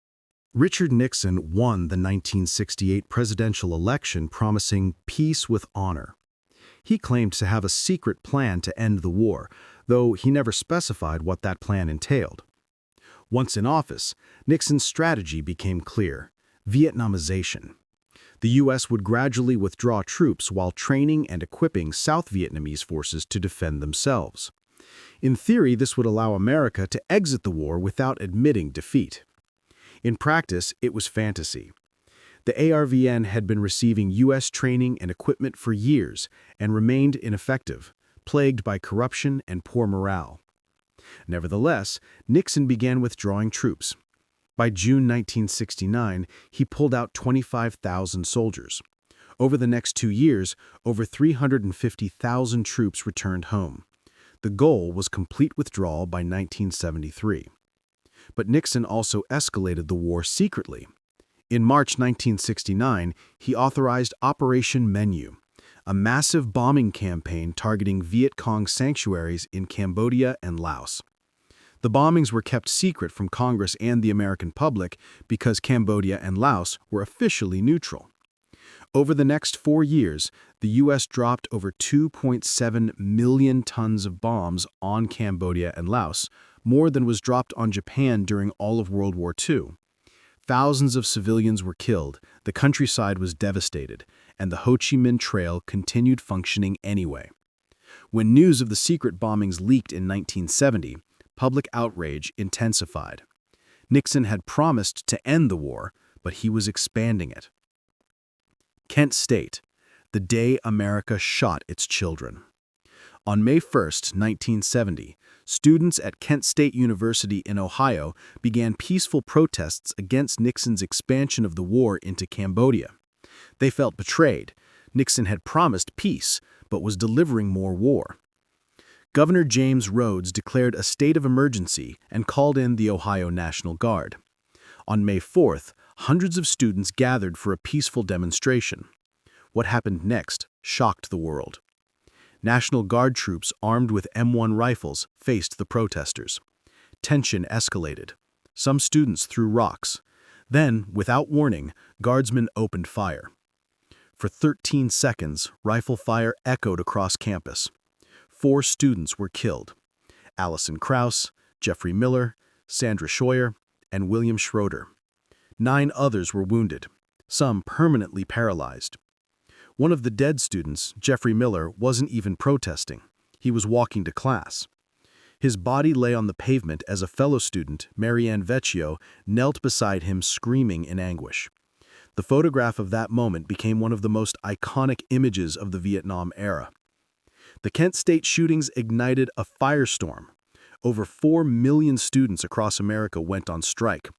Richard Nixon won the 1968 presidential election promising peace with honor. He claimed to have a secret plan to end the war, though he never specified what that plan entailed. Once in office, Nixon's strategy became clear: Vietnamization. The U.S. would gradually withdraw troops while training and equipping South Vietnamese forces to defend themselves. In theory, this would allow America to exit the war without admitting defeat. In practice, it was fantasy. The ARVN had been receiving U.S. training and equipment for years and remained ineffective, plagued by corruption and poor morale. Nevertheless, Nixon began withdrawing troops. By June 1969, he pulled out 25,000 soldiers. Over the next 2 years, over 350,000 troops returned home. The goal was complete withdrawal by 1973. But Nixon also escalated the war secretly. In March 1969, he authorized Operation Menu, a massive bombing campaign targeting Viet Cong sanctuaries in Cambodia and Laos. The bombings were kept secret from Congress and the American public because Cambodia and Laos were officially neutral. Over the next 4 years, the U.S. dropped over 2.7 million tons of bombs on Cambodia and Laos, more than was dropped on Japan during all of World War II. Thousands of civilians were killed, the countryside was devastated, and the Ho Chi Minh Trail continued functioning anyway. When news of the secret bombings leaked in 1970, public outrage intensified. Nixon had promised to end the war, but he was expanding it. Kent State, the day America shot its children. On May 1, 1970, students at Kent State University in Ohio began peaceful protests against Nixon's expansion of the war into Cambodia. They felt betrayed. Nixon had promised peace, but was delivering more war. Governor James Rhodes declared a state of emergency and called in the Ohio National Guard. On May 4th, hundreds of students gathered for a peaceful demonstration. What happened next shocked the world. National Guard troops armed with M1 rifles faced the protesters. Tension escalated. Some students threw rocks. Then, without warning, guardsmen opened fire. For 13 seconds, rifle fire echoed across campus. 4 students were killed: Allison Krauss, Jeffrey Miller, Sandra Scheuer, and William Schroeder. 9 others were wounded, some permanently paralyzed. One of the dead students, Jeffrey Miller, wasn't even protesting. He was walking to class. His body lay on the pavement as a fellow student, Marianne Vecchio, knelt beside him screaming in anguish. The photograph of that moment became one of the most iconic images of the Vietnam era. The Kent State shootings ignited a firestorm. Over 4 million students across America went on strike,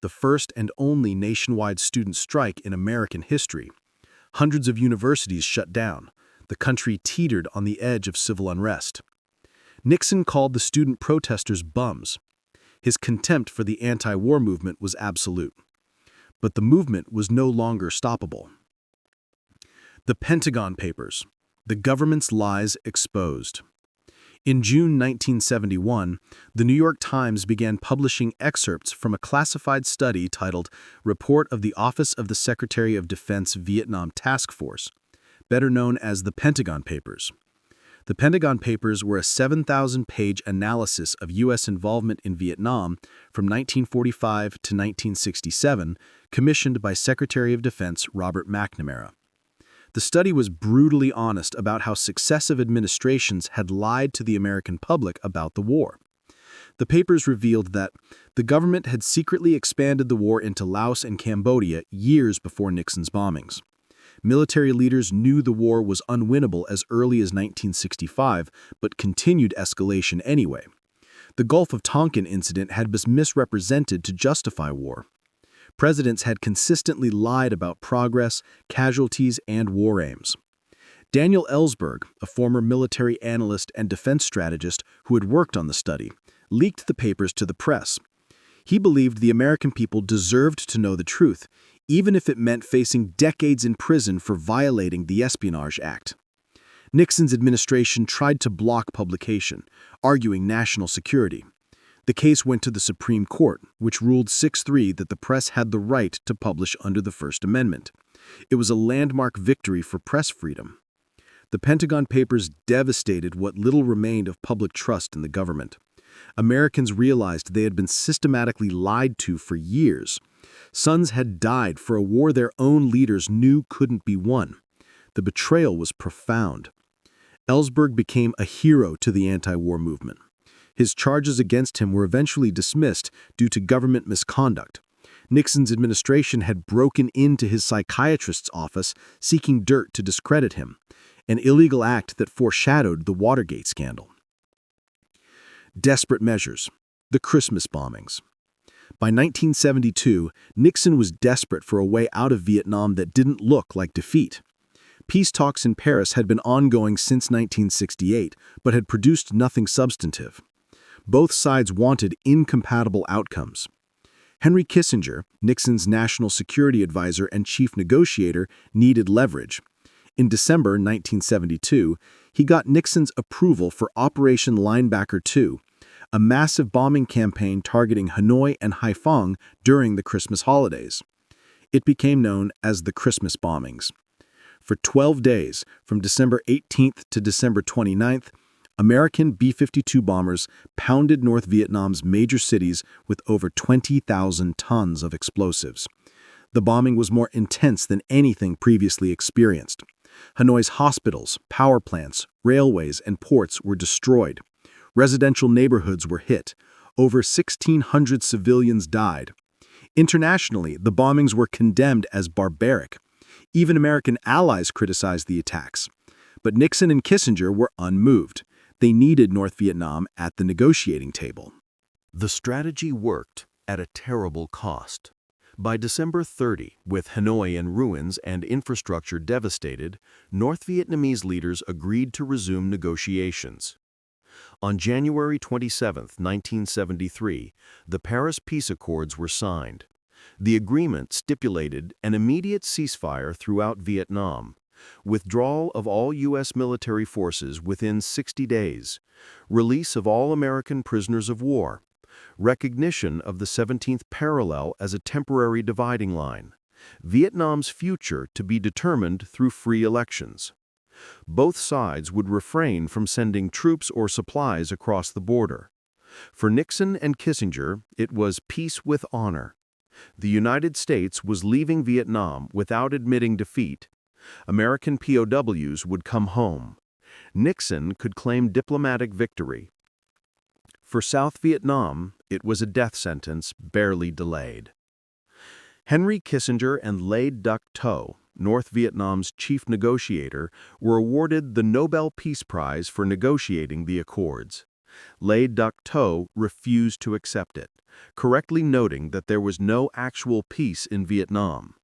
the first and only nationwide student strike in American history. Hundreds of universities shut down. The country teetered on the edge of civil unrest. Nixon called the student protesters bums. His contempt for the anti-war movement was absolute. But the movement was no longer stoppable. The Pentagon Papers, the government's lies exposed. In June 1971, the New York Times began publishing excerpts from a classified study titled Report of the Office of the Secretary of Defense Vietnam Task Force, better known as the Pentagon Papers. The Pentagon Papers were a 7,000-page analysis of U.S. involvement in Vietnam from 1945 to 1967, commissioned by Secretary of Defense Robert McNamara. The study was brutally honest about how successive administrations had lied to the American public about the war. The papers revealed that the government had secretly expanded the war into Laos and Cambodia years before Nixon's bombings. Military leaders knew the war was unwinnable as early as 1965, but continued escalation anyway. The Gulf of Tonkin incident had been misrepresented to justify war. Presidents had consistently lied about progress, casualties, and war aims. Daniel Ellsberg, a former military analyst and defense strategist who had worked on the study, leaked the papers to the press. He believed the American people deserved to know the truth, even if it meant facing decades in prison for violating the Espionage Act. Nixon's administration tried to block publication, arguing national security. The case went to the Supreme Court, which ruled 6-3 that the press had the right to publish under the First Amendment. It was a landmark victory for press freedom. The Pentagon Papers devastated what little remained of public trust in the government. Americans realized they had been systematically lied to for years. Sons had died for a war their own leaders knew couldn't be won. The betrayal was profound. Ellsberg became a hero to the anti-war movement. His charges against him were eventually dismissed due to government misconduct. Nixon's administration had broken into his psychiatrist's office seeking dirt to discredit him, an illegal act that foreshadowed the Watergate scandal. Desperate measures, the Christmas bombings. By 1972, Nixon was desperate for a way out of Vietnam that didn't look like defeat. Peace talks in Paris had been ongoing since 1968, but had produced nothing substantive. Both sides wanted incompatible outcomes. Henry Kissinger, Nixon's national security advisor and chief negotiator, needed leverage. In December 1972, he got Nixon's approval for Operation Linebacker II, a massive bombing campaign targeting Hanoi and Haiphong during the Christmas holidays. It became known as the Christmas bombings. For 12 days, from December 18th to December 29th, American B-52 bombers pounded North Vietnam's major cities with over 20,000 tons of explosives. The bombing was more intense than anything previously experienced. Hanoi's hospitals, power plants, railways, and ports were destroyed. Residential neighborhoods were hit. Over 1,600 civilians died. Internationally, the bombings were condemned as barbaric. Even American allies criticized the attacks. But Nixon and Kissinger were unmoved. They needed North Vietnam at the negotiating table. The strategy worked at a terrible cost. By December 30, with Hanoi in ruins and infrastructure devastated, North Vietnamese leaders agreed to resume negotiations. On January 27, 1973, the Paris Peace Accords were signed. The agreement stipulated an immediate ceasefire throughout Vietnam, withdrawal of all U.S. military forces within 60 days, release of all American prisoners of war, recognition of the 17th parallel as a temporary dividing line, Vietnam's future to be determined through free elections. Both sides would refrain from sending troops or supplies across the border. For Nixon and Kissinger, it was peace with honor. The United States was leaving Vietnam without admitting defeat. American POWs would come home. Nixon could claim diplomatic victory. For South Vietnam, it was a death sentence barely delayed. Henry Kissinger and Le Duc Tho, North Vietnam's chief negotiator, were awarded the Nobel Peace Prize for negotiating the accords. Le Duc Tho refused to accept it, correctly noting that there was no actual peace in Vietnam.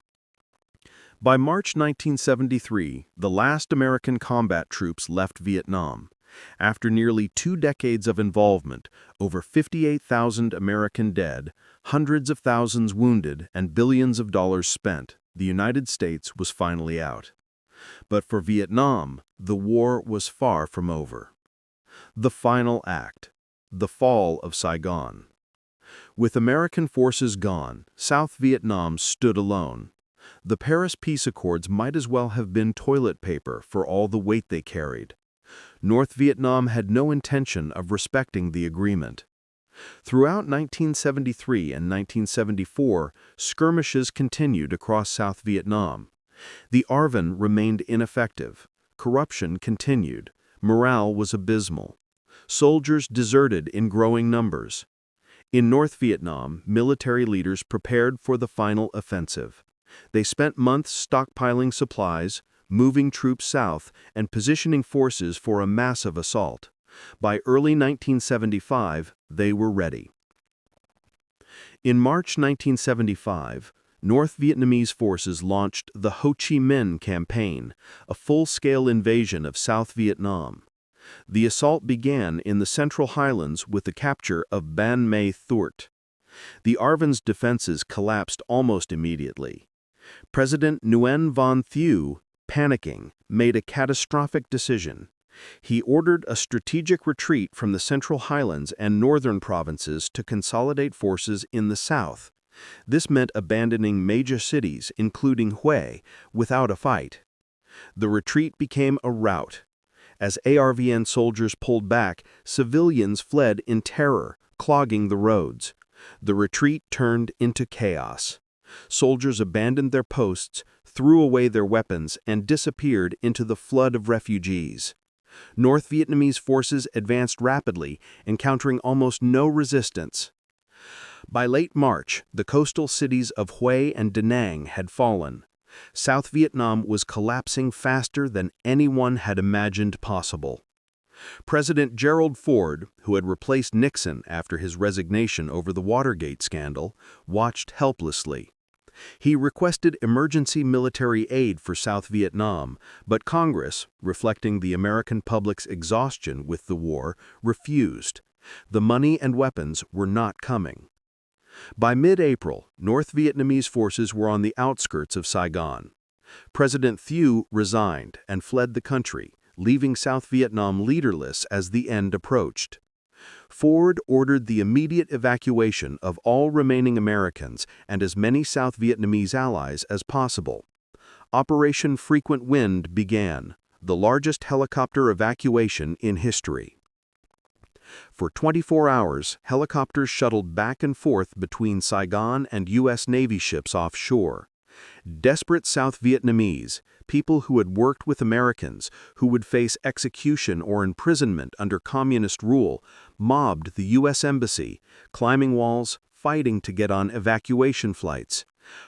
By March 1973, the last American combat troops left Vietnam. After nearly 2 decades of involvement, over 58,000 American dead, hundreds of thousands wounded, and billions of dollars spent, the United States was finally out. But for Vietnam, the war was far from over. The final act, the fall of Saigon. With American forces gone, South Vietnam stood alone. The Paris Peace Accords might as well have been toilet paper for all the weight they carried. North Vietnam had no intention of respecting the agreement. Throughout 1973 and 1974, skirmishes continued across South Vietnam. The ARVN remained ineffective. Corruption continued. Morale was abysmal. Soldiers deserted in growing numbers. In North Vietnam, military leaders prepared for the final offensive. They spent months stockpiling supplies, moving troops south, and positioning forces for a massive assault. By early 1975, they were ready. In March 1975, North Vietnamese forces launched the Ho Chí Minh Campaign, a full-scale invasion of South Vietnam. The assault began in the Central Highlands with the capture of Ban Mae Thuột. The ARVN's defenses collapsed almost immediately. President Nguyen Van Thieu, panicking, made a catastrophic decision. He ordered a strategic retreat from the Central Highlands and northern provinces to consolidate forces in the south. This meant abandoning major cities, including Hue, without a fight. The retreat became a rout. As ARVN soldiers pulled back, civilians fled in terror, clogging the roads. The retreat turned into chaos. Soldiers abandoned their posts, threw away their weapons, and disappeared into the flood of refugees. North Vietnamese forces advanced rapidly, encountering almost no resistance. By late March, the coastal cities of Hue and Da Nang had fallen. South Vietnam was collapsing faster than anyone had imagined possible. President Gerald Ford, who had replaced Nixon after his resignation over the Watergate scandal, watched helplessly. He requested emergency military aid for South Vietnam, but Congress, reflecting the American public's exhaustion with the war, refused. The money and weapons were not coming. By mid-April, North Vietnamese forces were on the outskirts of Saigon. President Thieu resigned and fled the country, leaving South Vietnam leaderless as the end approached. Ford ordered the immediate evacuation of all remaining Americans and as many South Vietnamese allies as possible. Operation Frequent Wind began, the largest helicopter evacuation in history. For 24 hours, helicopters shuttled back and forth between Saigon and U.S. Navy ships offshore. Desperate South Vietnamese, people who had worked with Americans, who would face execution or imprisonment under communist rule, mobbed the U.S. Embassy, climbing walls, fighting to get on evacuation flights.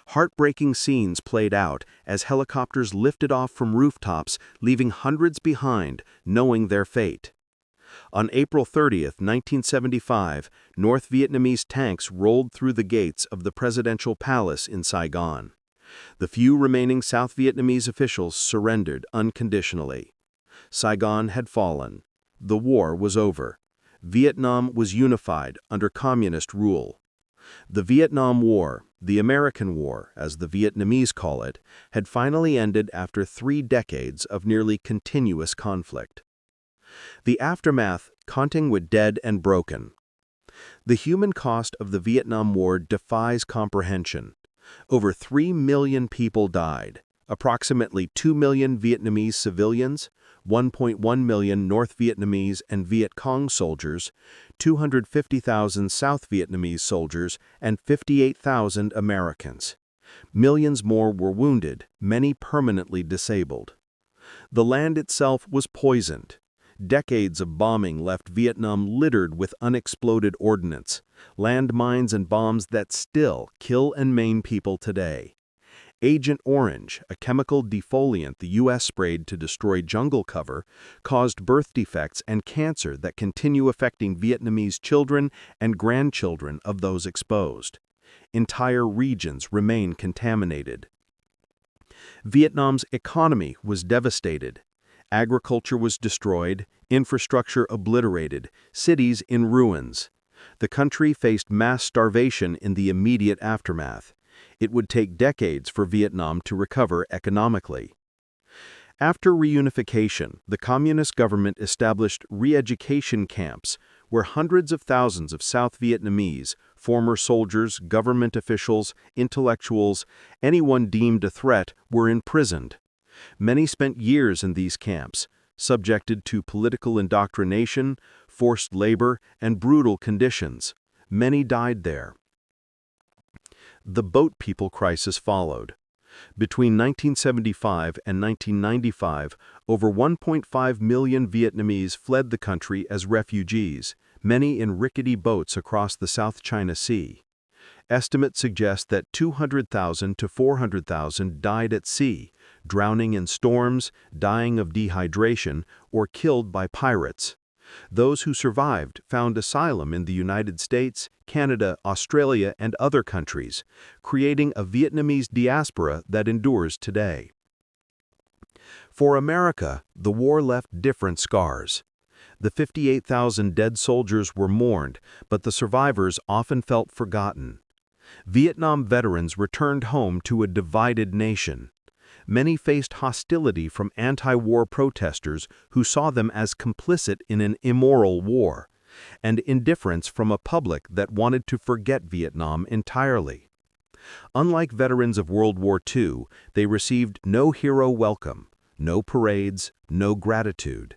Heartbreaking scenes played out as helicopters lifted off from rooftops, leaving hundreds behind, knowing their fate. On April 30, 1975, North Vietnamese tanks rolled through the gates of the presidential palace in Saigon. The few remaining South Vietnamese officials surrendered unconditionally. Saigon had fallen. The war was over. Vietnam was unified under communist rule. The Vietnam War, the American War, as the Vietnamese call it, had finally ended after 3 decades of nearly continuous conflict. The aftermath, counting with dead and broken. The human cost of the Vietnam War defies comprehension. Over 3 million people died, approximately 2 million Vietnamese civilians, 1.1 million North Vietnamese and Viet Cong soldiers, 250,000 South Vietnamese soldiers, and 58,000 Americans. Millions more were wounded, many permanently disabled. The land itself was poisoned. Decades of bombing left Vietnam littered with unexploded ordnance, landmines and bombs that still kill and maim people today. Agent Orange, a chemical defoliant the U.S. sprayed to destroy jungle cover, caused birth defects and cancer that continue affecting Vietnamese children and grandchildren of those exposed. Entire regions remain contaminated. Vietnam's economy was devastated. Agriculture was destroyed, infrastructure obliterated, cities in ruins. The country faced mass starvation in the immediate aftermath. It would take decades for Vietnam to recover economically. After reunification, the communist government established re-education camps where hundreds of thousands of South Vietnamese, former soldiers, government officials, intellectuals, anyone deemed a threat, were imprisoned. Many spent years in these camps, subjected to political indoctrination, forced labor, and brutal conditions. Many died there. The boat people crisis followed. Between 1975 and 1995, over 1.5 million Vietnamese fled the country as refugees, many in rickety boats across the South China Sea. Estimates suggest that 200,000 to 400,000 died at sea, drowning in storms, dying of dehydration, or killed by pirates. Those who survived found asylum in the United States, Canada, Australia, and other countries, creating a Vietnamese diaspora that endures today. For America, the war left different scars. The 58,000 dead soldiers were mourned, but the survivors often felt forgotten. Vietnam veterans returned home to a divided nation. Many faced hostility from anti-war protesters who saw them as complicit in an immoral war, and indifference from a public that wanted to forget Vietnam entirely. Unlike veterans of World War II, they received no hero welcome, no parades, no gratitude.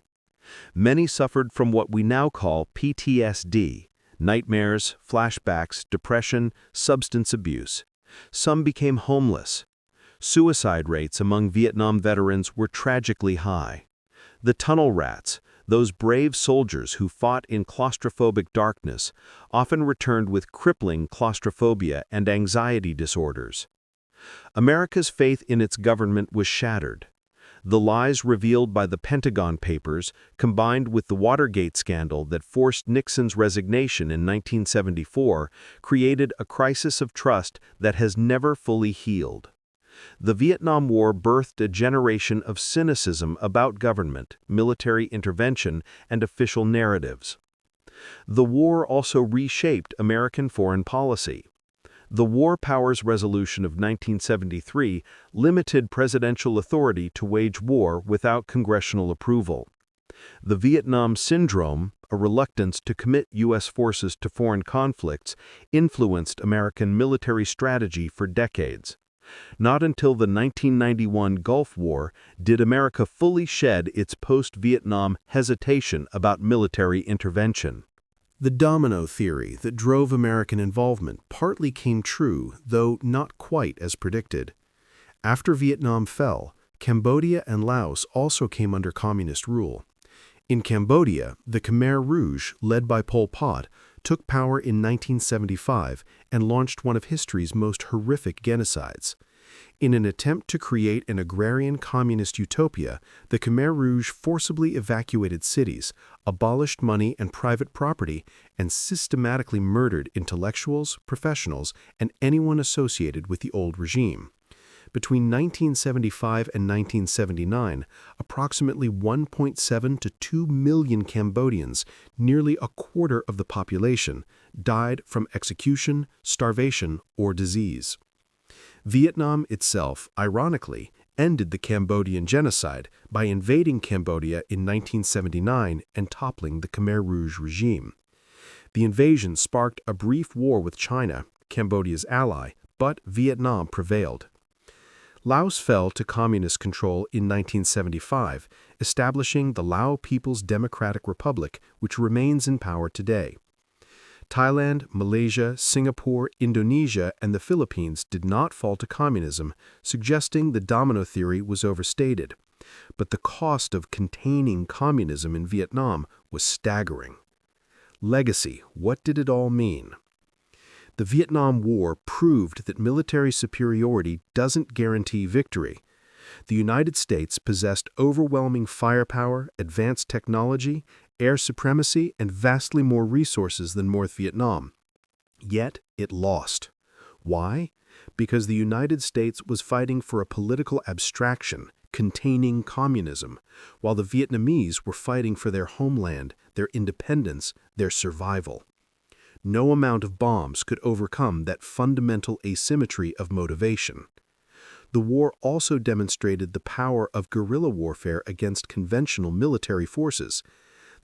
Many suffered from what we now call PTSD, nightmares, flashbacks, depression, substance abuse. Some became homeless. Suicide rates among Vietnam veterans were tragically high. The tunnel rats, those brave soldiers who fought in claustrophobic darkness, often returned with crippling claustrophobia and anxiety disorders. America's faith in its government was shattered. The lies revealed by the Pentagon Papers, combined with the Watergate scandal that forced Nixon's resignation in 1974, created a crisis of trust that has never fully healed. The Vietnam War birthed a generation of cynicism about government, military intervention, and official narratives. The war also reshaped American foreign policy. The War Powers Resolution of 1973 limited presidential authority to wage war without congressional approval. The Vietnam Syndrome, a reluctance to commit U.S. forces to foreign conflicts, influenced American military strategy for decades. Not until the 1991 Gulf War did America fully shed its post-Vietnam hesitation about military intervention. The domino theory that drove American involvement partly came true, though not quite as predicted. After Vietnam fell, Cambodia and Laos also came under communist rule. In Cambodia, the Khmer Rouge, led by Pol Pot, took power in 1975 and launched one of history's most horrific genocides. In an attempt to create an agrarian communist utopia, the Khmer Rouge forcibly evacuated cities, abolished money and private property, and systematically murdered intellectuals, professionals, and anyone associated with the old regime. Between 1975 and 1979, approximately 1.7 to 2 million Cambodians, nearly a quarter of the population, died from execution, starvation, or disease. Vietnam itself, ironically, ended the Cambodian genocide by invading Cambodia in 1979 and toppling the Khmer Rouge regime. The invasion sparked a brief war with China, Cambodia's ally, but Vietnam prevailed. Laos fell to communist control in 1975, establishing the Lao People's Democratic Republic, which remains in power today. Thailand, Malaysia, Singapore, Indonesia, and the Philippines did not fall to communism, suggesting the domino theory was overstated. But the cost of containing communism in Vietnam was staggering. Legacy, what did it all mean? The Vietnam War proved that military superiority doesn't guarantee victory. The United States possessed overwhelming firepower, advanced technology, air supremacy, and vastly more resources than North Vietnam. Yet it lost. Why? Because the United States was fighting for a political abstraction, containing communism, while the Vietnamese were fighting for their homeland, their independence, their survival. No amount of bombs could overcome that fundamental asymmetry of motivation. The war also demonstrated the power of guerrilla warfare against conventional military forces.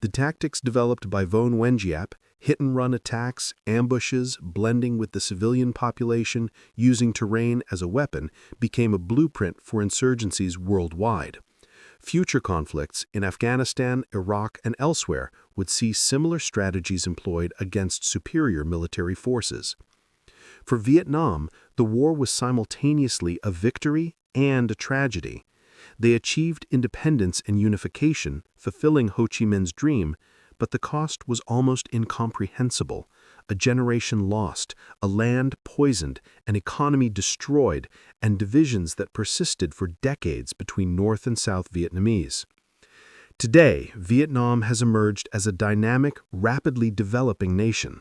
The tactics developed by von Wengiap, hit-and-run attacks, ambushes, blending with the civilian population, using terrain as a weapon, became a blueprint for insurgencies worldwide. Future conflicts in Afghanistan, Iraq, and elsewhere would see similar strategies employed against superior military forces. For Vietnam, the war was simultaneously a victory and a tragedy. They achieved independence and unification, fulfilling Ho Chi Minh's dream, but the cost was almost incomprehensible. A generation lost, a land poisoned, an economy destroyed, and divisions that persisted for decades between North and South Vietnamese. Today, Vietnam has emerged as a dynamic, rapidly developing nation.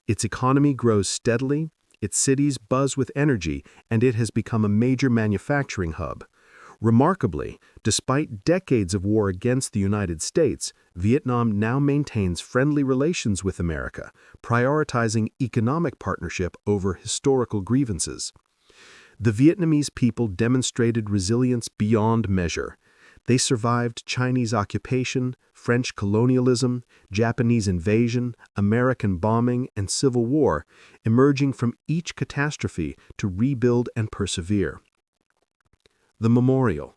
Its economy grows steadily, its cities buzz with energy, and it has become a major manufacturing hub. Remarkably, despite decades of war against the United States, Vietnam now maintains friendly relations with America, prioritizing economic partnership over historical grievances. The Vietnamese people demonstrated resilience beyond measure. They survived Chinese occupation, French colonialism, Japanese invasion, American bombing, and civil war, emerging from each catastrophe to rebuild and persevere. The Memorial.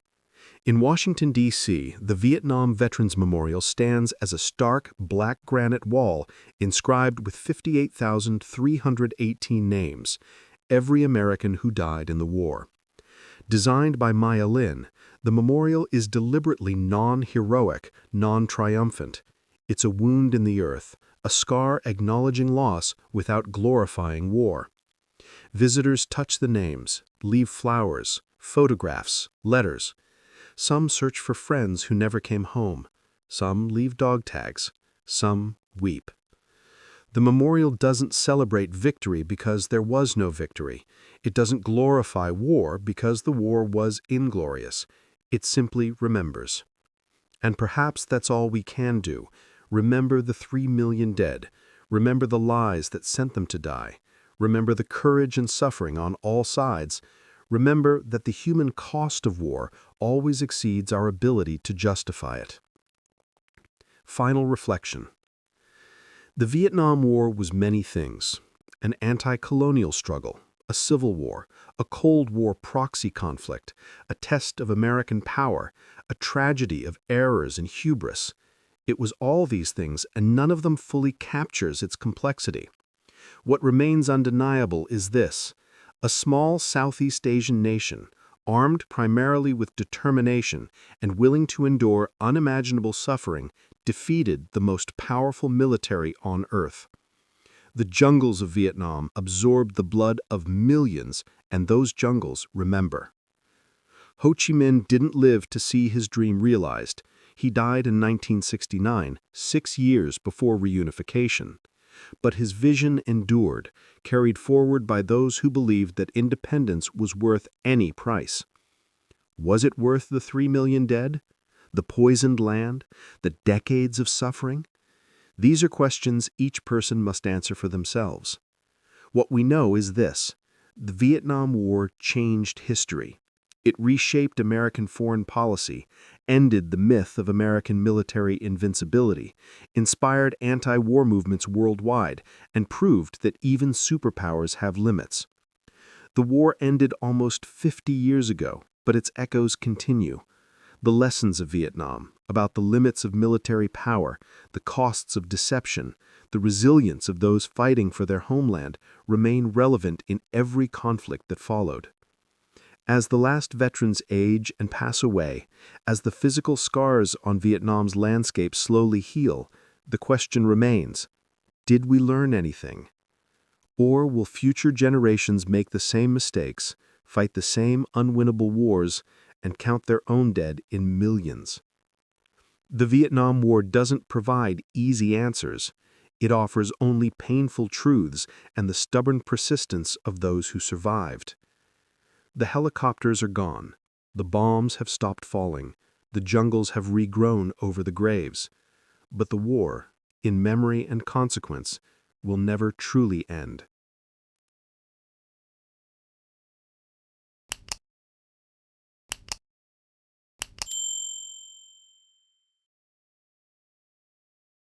In Washington, D.C., the Vietnam Veterans Memorial stands as a stark black granite wall inscribed with 58,318 names, every American who died in the war. Designed by Maya Lin, the memorial is deliberately non-heroic, non-triumphant. It's a wound in the earth, a scar acknowledging loss without glorifying war. Visitors touch the names, leave flowers, photographs, letters. Some search for friends who never came home. Some leave dog tags. Some weep. The memorial doesn't celebrate victory because there was no victory. It doesn't glorify war because the war was inglorious. It simply remembers. And perhaps that's all we can do. Remember the 3 million dead. Remember the lies that sent them to die. Remember the courage and suffering on all sides. Remember that the human cost of war always exceeds our ability to justify it. Final reflection. The Vietnam War was many things: an anti-colonial struggle, a civil war, a Cold War proxy conflict, a test of American power, a tragedy of errors and hubris. It was all these things, and none of them fully captures its complexity. What remains undeniable is this: a small Southeast Asian nation, armed primarily with determination and willing to endure unimaginable suffering, defeated the most powerful military on earth. The jungles of Vietnam absorbed the blood of millions, and those jungles remember. Ho Chi Minh didn't live to see his dream realized. He died in 1969, 6 years before reunification. But his vision endured, carried forward by those who believed that independence was worth any price. Was it worth the 3 million dead? The poisoned land? The decades of suffering? These are questions each person must answer for themselves. What we know is this: the Vietnam War changed history. It reshaped American foreign policy, ended the myth of American military invincibility, inspired anti-war movements worldwide, and proved that even superpowers have limits. The war ended almost 50 years ago, but its echoes continue. The lessons of Vietnam, about the limits of military power, the costs of deception, the resilience of those fighting for their homeland, remain relevant in every conflict that followed. As the last veterans age and pass away, as the physical scars on Vietnam's landscape slowly heal, the question remains: did we learn anything? Or will future generations make the same mistakes, fight the same unwinnable wars, and count their own dead in millions? The Vietnam War doesn't provide easy answers. It offers only painful truths and the stubborn persistence of those who survived. The helicopters are gone. The bombs have stopped falling. The jungles have regrown over the graves. But the war, in memory and consequence, will never truly end.